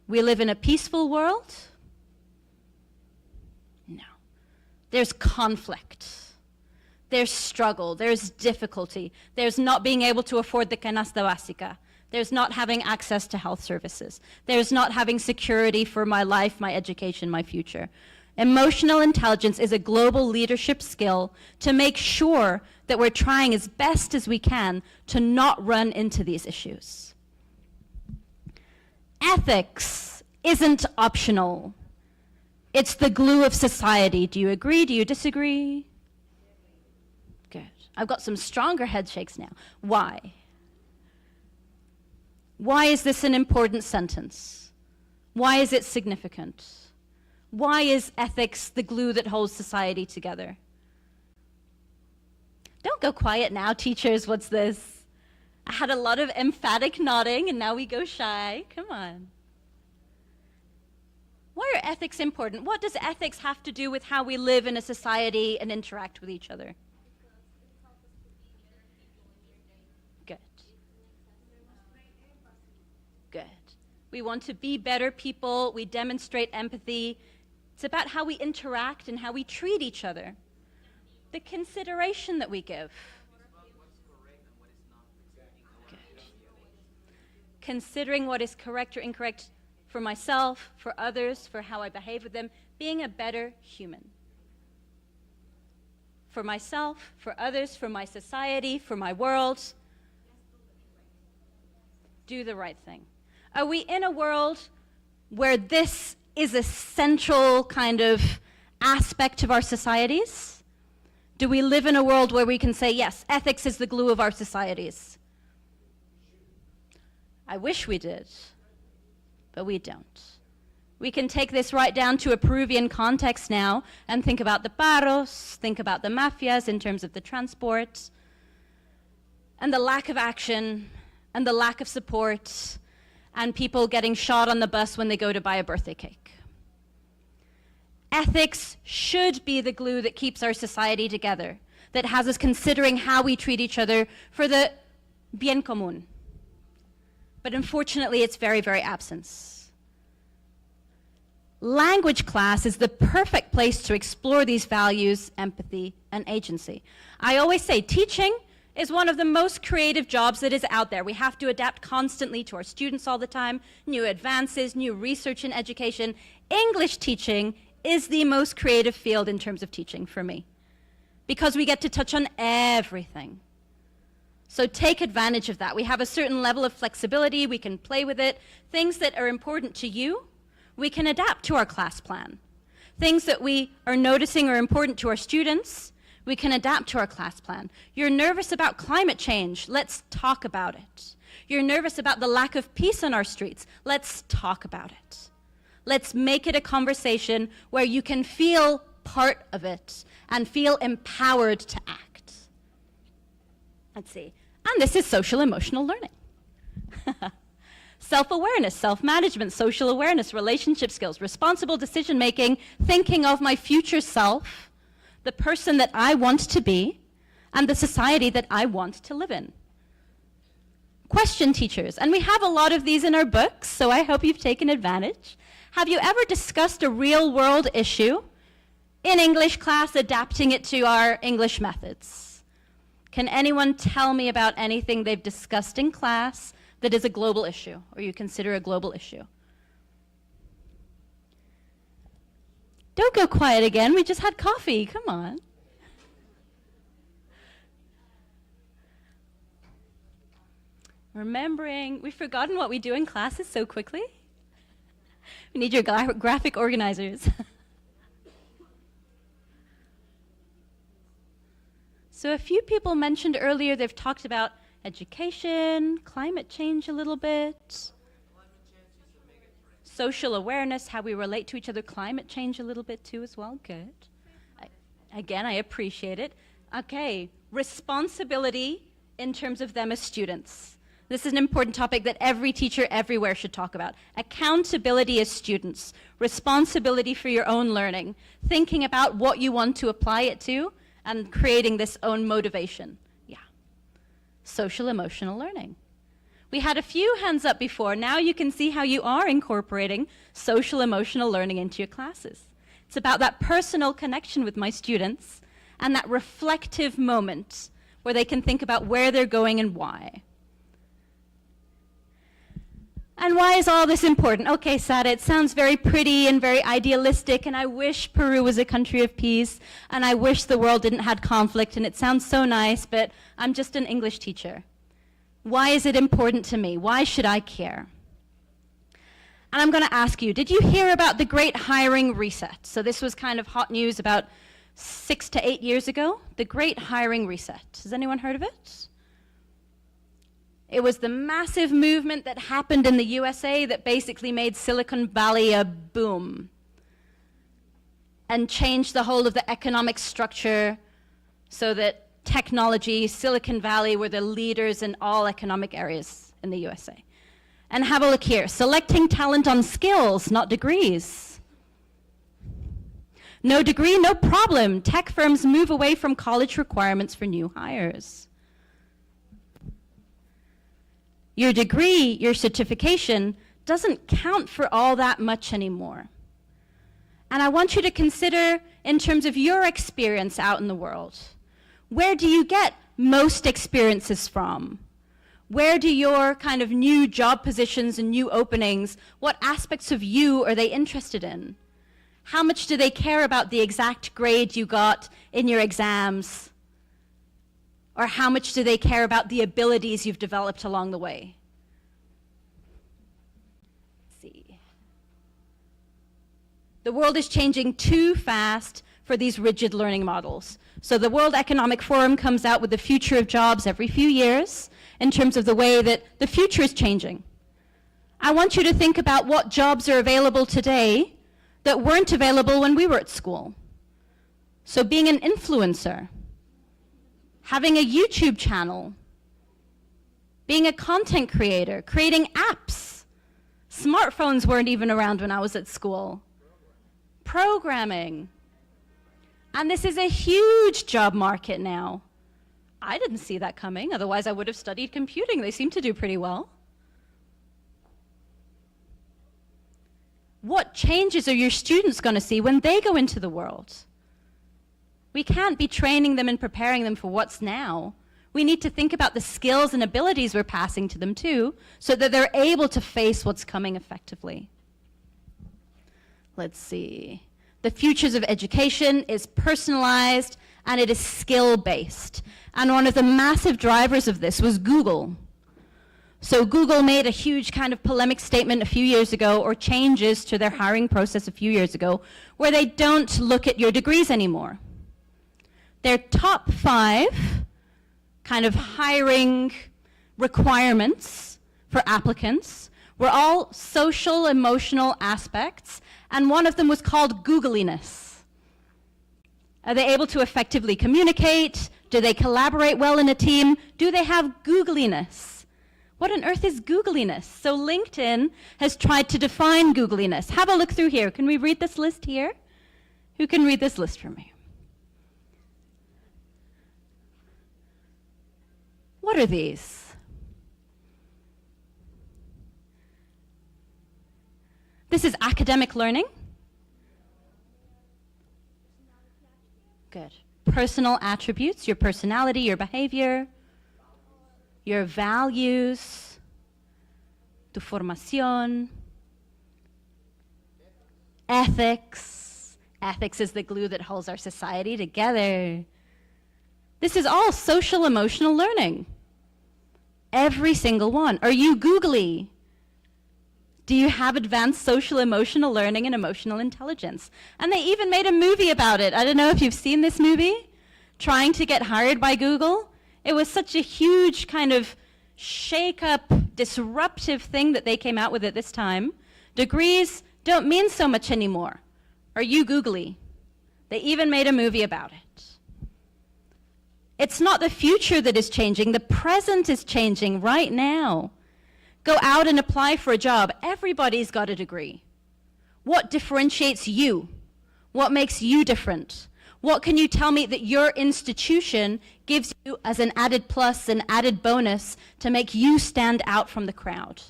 We live in a peaceful world? No. There's conflict. There's struggle. There's difficulty. There's not being able to afford the canasta básica. There's not having access to health services. There's not having security for my life, my education, my future. Emotional intelligence is a global leadership skill to make sure that we're trying as best as we can to not run into these issues. Ethics isn't optional. It's the glue of society. Do you agree? Do you disagree? Good. I've got some stronger head shakes now. Why? Why is this an important sentence? Why is it significant? Why is ethics the glue that holds society together? Don't go quiet now, teachers. What's this? I had a lot of emphatic nodding, and now we go shy. Come on. Why are ethics important? What does ethics have to do with how we live in a society and interact with each other? Good. Good. We want to be better people. We demonstrate empathy. It's about how we interact and how we treat each other. The consideration that we give. Good. Considering what is correct or incorrect for myself, for others, for how I behave with them, being a better human. For myself, for others, for my society, for my world. Do the right thing. Are we in a world where this is a central kind of aspect of our societies? Do we live in a world where we can say, yes, ethics is the glue of our societies? I wish we did, but we don't. We can take this right down to a Peruvian context now and think about the paros, think about the mafias in terms of the transport, and the lack of action, and the lack of support, and people getting shot on the bus when they go to buy a birthday cake. Ethics should be the glue that keeps our society together, that has us considering how we treat each other for the bien común. But unfortunately, it's very, very absent. Language class is the perfect place to explore these values, empathy, and agency. I always say teaching is one of the most creative jobs that is out there. We have to adapt constantly to our students all the time, new advances, new research in education. English teaching is the most creative field in terms of teaching for me, because we get to touch on everything. So take advantage of that. We have a certain level of flexibility. We can play with it. Things that are important to you, we can adapt to our class plan. Things that we are noticing are important to our students, we can adapt to our class plan. You're nervous about climate change, let's talk about it. You're nervous about the lack of peace on our streets, let's talk about it. Let's make it a conversation where you can feel part of it and feel empowered to act. Let's see. And this is social emotional learning. Self-awareness, self-management, social awareness, relationship skills, responsible decision-making, thinking of my future self, the person that I want to be, and the society that I want to live in. Question teachers, and we have a lot of these in our books, so I hope you've taken advantage. Have you ever discussed a real-world issue in English class, adapting it to our English methods? Can anyone tell me about anything they've discussed in class that is a global issue, or you consider a global issue? Don't go quiet again, we just had coffee, come on. Remembering, we've forgotten what we do in classes so quickly. We need your graphic organizers. So a few people mentioned earlier they've talked about education, climate change a little bit, social awareness, how we relate to each other, climate change a little bit too as well. Good. Again, I appreciate it. Okay, responsibility in terms of them as students. This is an important topic that every teacher everywhere should talk about. Accountability as students, responsibility for your own learning, thinking about what you want to apply it to, and creating this own motivation. Yeah. Social emotional learning. We had a few hands up before. Now you can see how you are incorporating social emotional learning into your classes. It's about that personal connection with my students and that reflective moment where they can think about where they're going and why. And why is all this important? Okay, Sada, it sounds very pretty and very idealistic, and I wish Peru was a country of peace, and I wish the world didn't have conflict, and it sounds so nice, but I'm just an English teacher. Why is it important to me? Why should I care? And I'm going to ask you, did you hear about the Great Hiring Reset? So this was kind of hot news about 6 to 8 years ago, the Great Hiring Reset. Has anyone heard of it? It was the massive movement that happened in the USA that basically made Silicon Valley a boom and changed the whole of the economic structure so that technology, Silicon Valley were the leaders in all economic areas in the USA. And have a look here, selecting talent on skills, not degrees. No degree, no problem. Tech firms move away from college requirements for new hires. Your degree, your certification, doesn't count for all that much anymore. And I want you to consider in terms of your experience out in the world. Where do you get most experiences from? Where do your kind of new job positions and new openings, what aspects of you are they interested in? How much do they care about the exact grade you got in your exams? Or how much do they care about the abilities you've developed along the way? Let's see. The world is changing too fast for these rigid learning models. So the World Economic Forum comes out with the future of jobs every few years in terms of the way that the future is changing. I want you to think about what jobs are available today that weren't available when we were at school. So being an influencer, having a YouTube channel, being a content creator, creating apps. Smartphones weren't even around when I was at school. Programming. And this is a huge job market now. I didn't see that coming, otherwise I would have studied computing. They seem to do pretty well. What changes are your students going to see when they go into the world? We can't be training them and preparing them for what's now. We need to think about the skills and abilities we're passing to them too, so that they're able to face what's coming effectively. Let's see. The futures of education is personalized and it is skill-based. And one of the massive drivers of this was Google. So Google made a huge kind of polemic statement a few years ago, or changes to their hiring process a few years ago, where they don't look at your degrees anymore. Their top 5 kind of hiring requirements for applicants were all social, emotional aspects, and one of them was called googliness. Are they able to effectively communicate? Do they collaborate well in a team? Do they have googliness? What on earth is googliness? So LinkedIn has tried to define googliness. Have a look through here. Can we read this list here? Who can read this list for me? What are these? This is academic learning. Good. Personal attributes, your personality, your behavior, your values, tu formación, ethics. Ethics is the glue that holds our society together. This is all social emotional learning. Every single one. Are you googly? Do you have advanced social emotional learning and emotional intelligence? And they even made a movie about it. I don't know if you've seen this movie. trying to get hired by Google. It was such a huge kind of shake-up, disruptive thing that they came out with at this time. Degrees don't mean so much anymore. Are you googly? They even made a movie about it. It's not the future that is changing. The present is changing right now. Go out and apply for a job. Everybody's got a degree. What differentiates you? What makes you different? What can you tell me that your institution gives you as an added plus, an added bonus to make you stand out from the crowd?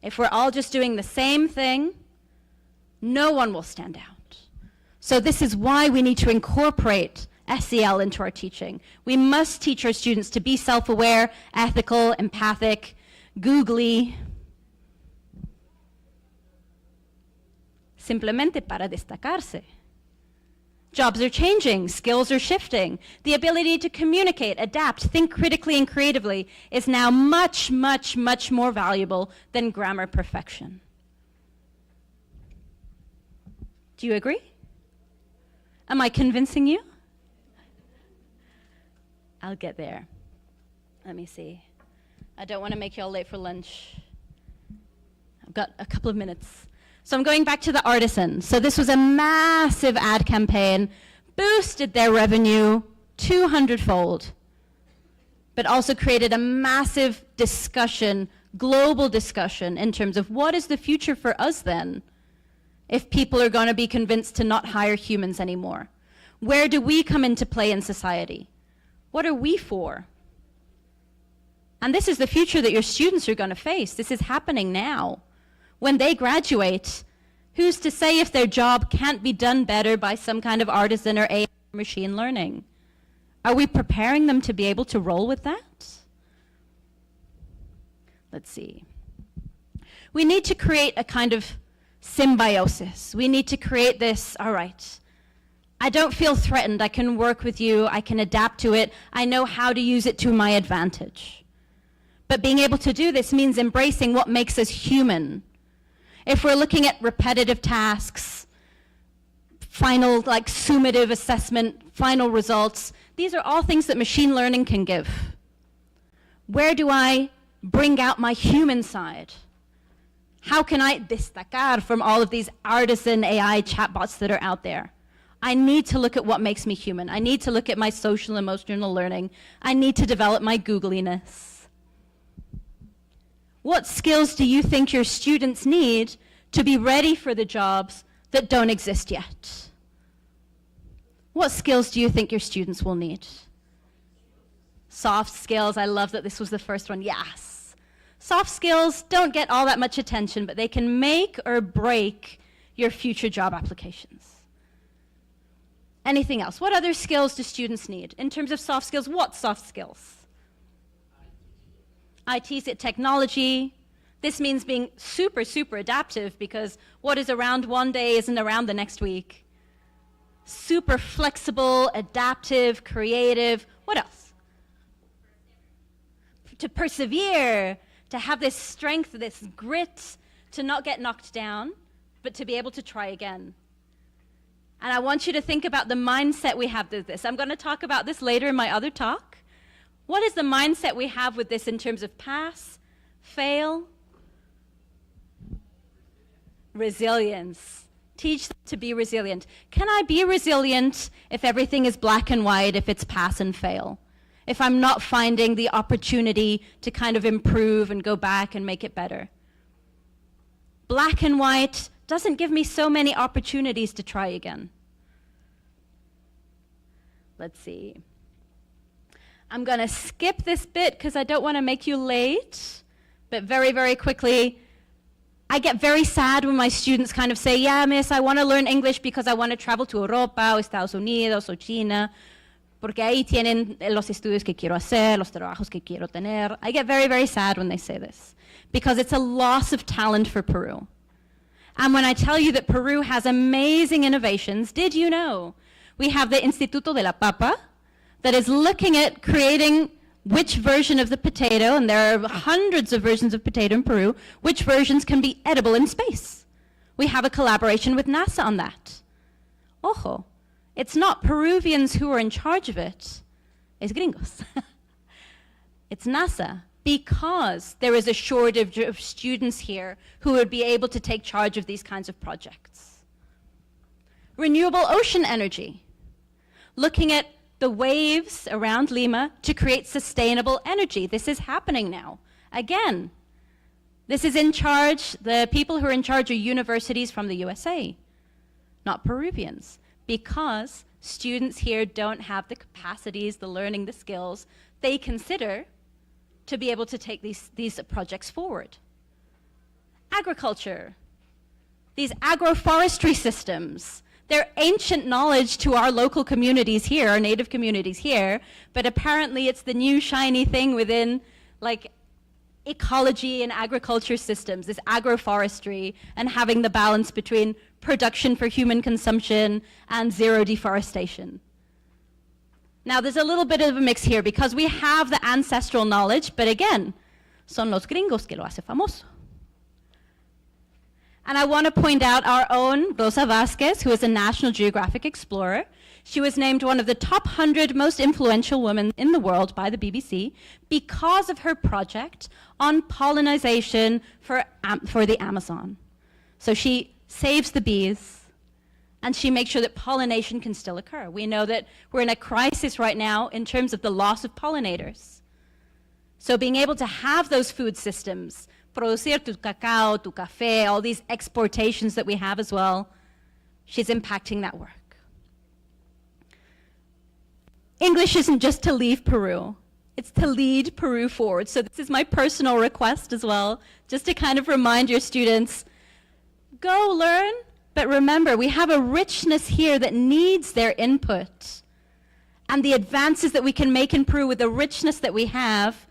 If we're all just doing the same thing, no one will stand out. So this is why we need to incorporate SEL into our teaching. We must teach our students to be self-aware, ethical, empathic, googly. Simplemente para destacarse. Jobs are changing, skills are shifting. The ability to communicate, adapt, think critically and creatively is now much, much, much more valuable than grammar perfection. Do you agree? Am I convincing you? I'll get there. Let me see. I don't want to make you all late for lunch. I've got a couple of minutes. So I'm going back to the artisan. So this was a massive ad campaign, boosted their revenue 200-fold, but also created a massive discussion, global discussion, in terms of what is the future for us then, if people are going to be convinced to not hire humans anymore? Where do we come into play in society? What are we for? And this is the future that your students are going to face. This is happening now. When they graduate, who's to say if their job can't be done better by some kind of artisan or AI or machine learning? Are we preparing them to be able to roll with that? Let's see. We need to create a kind of symbiosis. We need to create this, all right, I don't feel threatened. I can work with you. I can adapt to it. I know how to use it to my advantage. But being able to do this means embracing what makes us human. If we're looking at repetitive tasks, final, like summative assessment, final results, these are all things that machine learning can give. Where do I bring out my human side? How can I destacar from all of these artisan AI chatbots that are out there? I need to look at what makes me human. I need to look at my social emotional learning. I need to develop my googliness. What skills do you think your students need to be ready for the jobs that don't exist yet? What skills do you think your students will need? Soft skills. I love that this was the first one. Yes. Soft skills don't get all that much attention, but they can make or break your future job applications. Anything else? What other skills do students need? In terms of soft skills, what soft skills? IT, technology. This means being super, super adaptive, because what is around one day isn't around the next week. Super flexible, adaptive, creative. What else? To persevere, to have this strength, this grit, to not get knocked down, but to be able to try again. And I want you to think about the mindset we have with this. I'm going to talk about this later in my other talk. What is the mindset we have with this in terms of pass, fail? Resilience. Teach them to be resilient. Can I be resilient if everything is black and white, if it's pass and fail? If I'm not finding the opportunity to kind of improve and go back and make it better? Black and white doesn't give me so many opportunities to try again. Let's see. I'm going to skip this bit because I don't want to make you late, but very, very quickly, I get very sad when my students kind of say, yeah, miss, I want to learn English because I want to travel to Europa o Estados Unidos o China, porque ahí tienen los estudios que quiero hacer, los trabajos que quiero tener. I get very, very sad when they say this, because it's a loss of talent for Peru. And when I tell you that Peru has amazing innovations, did you know we have the Instituto de la Papa that is looking at creating which version of the potato, and there are hundreds of versions of potato in Peru, which versions can be edible in space. We have a collaboration with NASA on that. Ojo, It's not Peruvians who are in charge of it, it's gringos. It's NASA, because there is a shortage of students here who would be able to take charge of these kinds of projects. Renewable ocean energy, looking at the waves around Lima to create sustainable energy. This is happening now. Again, this is in charge, the people who are in charge are universities from the USA, not Peruvians, because students here don't have the capacities, the learning, the skills they consider to be able to take these projects forward. Agriculture, these agroforestry systems, they're ancient knowledge to our local communities here, our native communities here, but apparently it's the new shiny thing within like ecology and agriculture systems, this agroforestry, and having the balance between production for human consumption and zero deforestation. Now, there's a little bit of a mix here because we have the ancestral knowledge, but again, son los gringos que lo hace famoso. And I want to point out our own Rosa Vasquez, who is a National Geographic explorer. She was named one of the top 100 most influential women in the world by the BBC because of her project on pollination for the Amazon. So she saves the bees, and she makes sure that pollination can still occur. We know that we're in a crisis right now in terms of the loss of pollinators. So being able to have those food systems, producir tu cacao, tu café, all these exportations that we have as well, she's impacting that work. English isn't just to leave Peru, it's to lead Peru forward. So this is my personal request as well, just to kind of remind your students, go learn, but remember, we have a richness here that needs their input. And the advances that we can make in Peru with the richness that we have,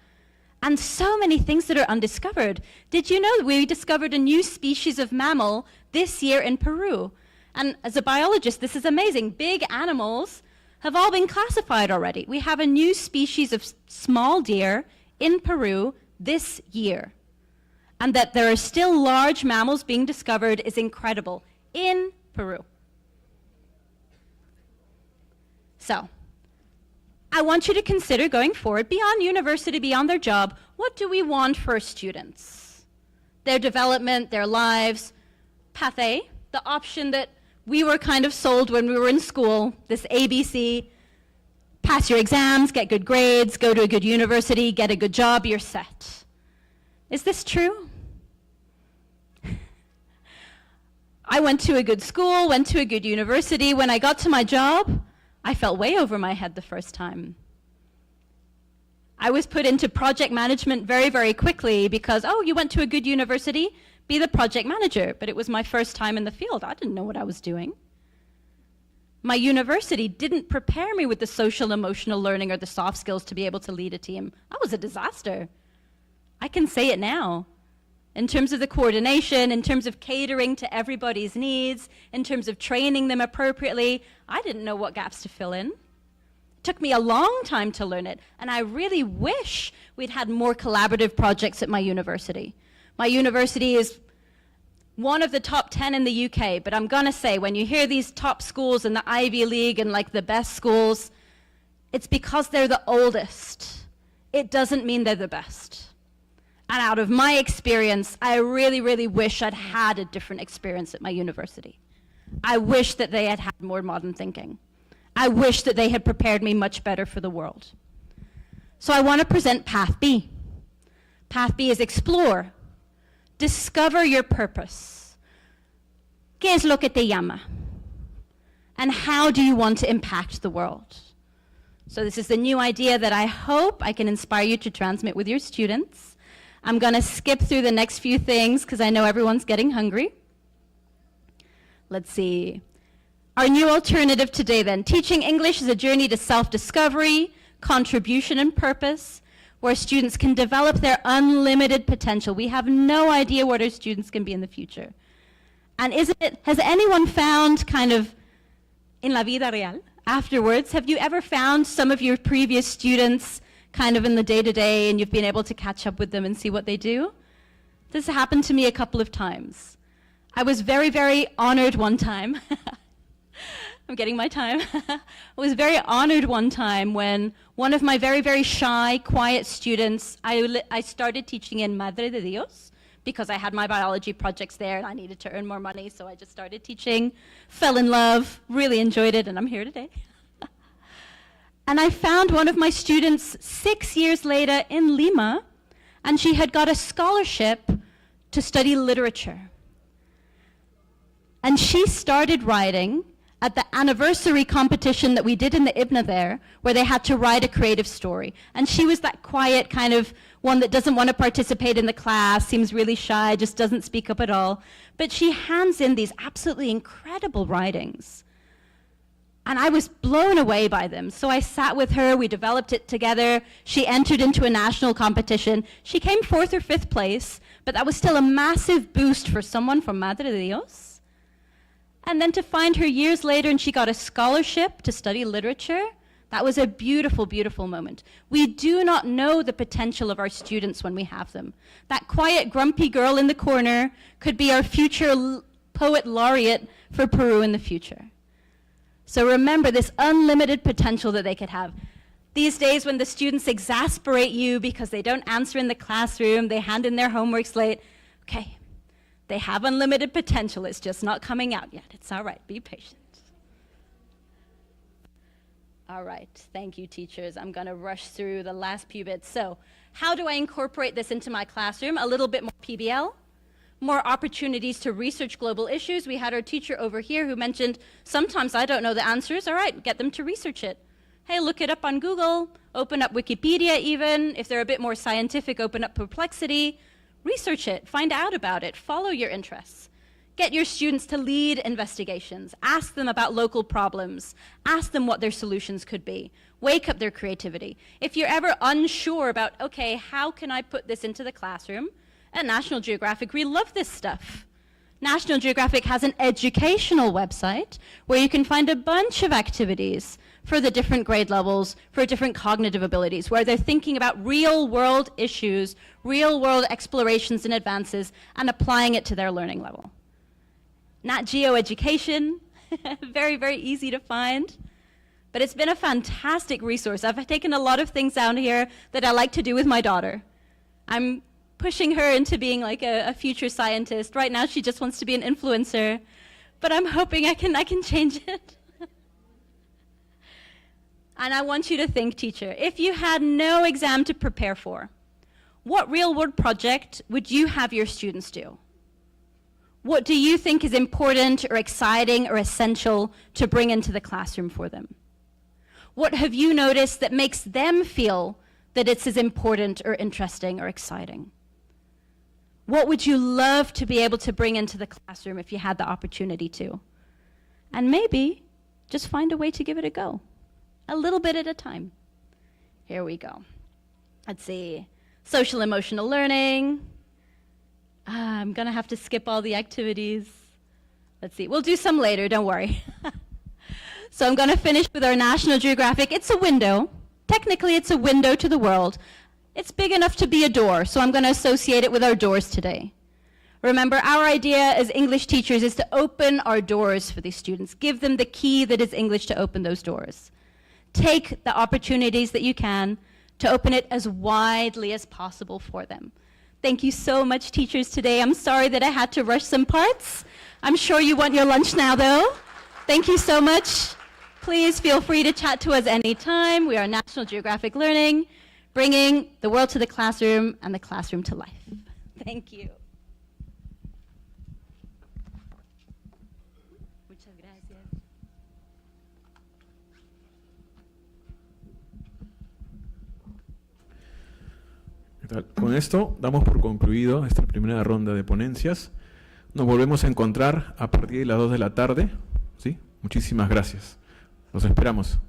and so many things that are undiscovered. Did you know that we discovered a new species of mammal this year in Peru? And as a biologist, this is amazing. Big animals have all been classified already. We have a new species of small deer in Peru this year. And that there are still large mammals being discovered is incredible in Peru. So, I want you to consider going forward, beyond university, beyond their job, what do we want for students? Their development, their lives. Path A, the option that we were kind of sold when we were in school, this ABC, pass your exams, get good grades, go to a good university, get a good job, you're set. Is this true? I went to a good school, went to a good university. When I got to my job, I felt way over my head the first time. I was put into project management very, very quickly because, oh, you went to a good university, be the project manager. But it was my first time in the field. I didn't know what I was doing. My university didn't prepare me with the social emotional learning or the soft skills to be able to lead a team. I was a disaster. I can say it now. In terms of the coordination, in terms of catering to everybody's needs, in terms of training them appropriately, I didn't know what gaps to fill in. It took me a long time to learn it, and I really wish we'd had more collaborative projects at my university. My university is one of the top 10 in the UK, but I'm gonna say, when you hear these top schools in the Ivy League and like the best schools, it's because they're the oldest. It doesn't mean they're the best. And out of my experience, I really, really wish I'd had a different experience at my university. I wish that they had had more modern thinking. I wish that they had prepared me much better for the world. So I want to present Path B. Path B is explore. Discover your purpose. ¿Qué es lo que te llama? And how do you want to impact the world? So this is the new idea that I hope I can inspire you to transmit with your students. I'm going to skip through the next few things because I know everyone's getting hungry. Let's see. Our new alternative today then. Teaching English is a journey to self-discovery, contribution, and purpose, where students can develop their unlimited potential. We have no idea what our students can be in the future. And has anyone found kind of, in la vida real, afterwards, have you ever found some of your previous students kind of in the day-to-day and you've been able to catch up with them and see what they do? This happened to me a couple of times. I was very, very honored one time I'm getting my time. I was very honored one time when one of my very, very shy, quiet students, I started teaching in Madre de Dios because I had my biology projects there and I needed to earn more money, so I just started teaching, fell in love, really enjoyed it, and I'm here today. And I found one of my students 6 years later in Lima, and she had got a scholarship to study literature. And she started writing at the anniversary competition that we did in the IBNA there, where they had to write a creative story. And she was that quiet kind of one that doesn't want to participate in the class, seems really shy, just doesn't speak up at all. But she hands in these absolutely incredible writings. And I was blown away by them. So I sat with her, we developed it together. She entered into a national competition. She came 4th or 5th place, but that was still a massive boost for someone from Madre de Dios. And then to find her years later and she got a scholarship to study literature, that was a beautiful, beautiful moment. We do not know the potential of our students when we have them. That quiet, grumpy girl in the corner could be our future poet laureate for Peru in the future. So remember this unlimited potential that they could have. These days when the students exasperate you because they don't answer in the classroom, they hand in their homeworks late, okay, they have unlimited potential, it's just not coming out yet. It's all right, be patient. All right, thank you teachers. I'm gonna rush through the last few bits. So, how do I incorporate this into my classroom? A little bit more PBL, more opportunities to research global issues. We had our teacher over here who mentioned, sometimes I don't know the answers. All right, get them to research it. Hey, look it up on Google, open up Wikipedia even. If they're a bit more scientific, open up Perplexity. Research it, find out about it, follow your interests. Get your students to lead investigations. Ask them about local problems. Ask them what their solutions could be. Wake up their creativity. If you're ever unsure about, okay, how can I put this into the classroom? At National Geographic, we love this stuff. National Geographic has an educational website where you can find a bunch of activities for the different grade levels, for different cognitive abilities, where they're thinking about real-world issues, real-world explorations and advances, and applying it to their learning level. Nat Geo Education, very, very easy to find. But it's been a fantastic resource. I've taken a lot of things down here that I like to do with my daughter. I'm pushing her into being like a future scientist. Right now, she just wants to be an influencer. But I'm hoping I can change it. And I want you to think, teacher, if you had no exam to prepare for, what real-world project would you have your students do? What do you think is important or exciting or essential to bring into the classroom for them? What have you noticed that makes them feel that it's as important or interesting or exciting? What would you love to be able to bring into the classroom if you had the opportunity to? And maybe just find a way to give it a go. A little bit at a time. Here we go. Let's see. Social emotional learning. I'm gonna have to skip all the activities. Let's see, we'll do some later, don't worry. So I'm gonna finish with our National Geographic. It's a window. Technically, it's a window to the world. It's big enough to be a door, so I'm gonna associate it with our doors today. Remember, our idea as English teachers is to open our doors for these students. Give them the key that is English to open those doors. Take the opportunities that you can to open it as widely as possible for them. Thank you so much, teachers, today. I'm sorry that I had to rush some parts. I'm sure you want your lunch now, though. Thank you so much. Please feel free to chat to us anytime. We are National Geographic Learning, bringing the world to the classroom and the classroom to life. Thank you. Muchas gracias. ¿Qué tal? Con esto damos por concluido esta primera ronda de ponencias. Nos volvemos a encontrar a partir de las 2 de la tarde. ¿Sí? Muchísimas gracias. Los esperamos.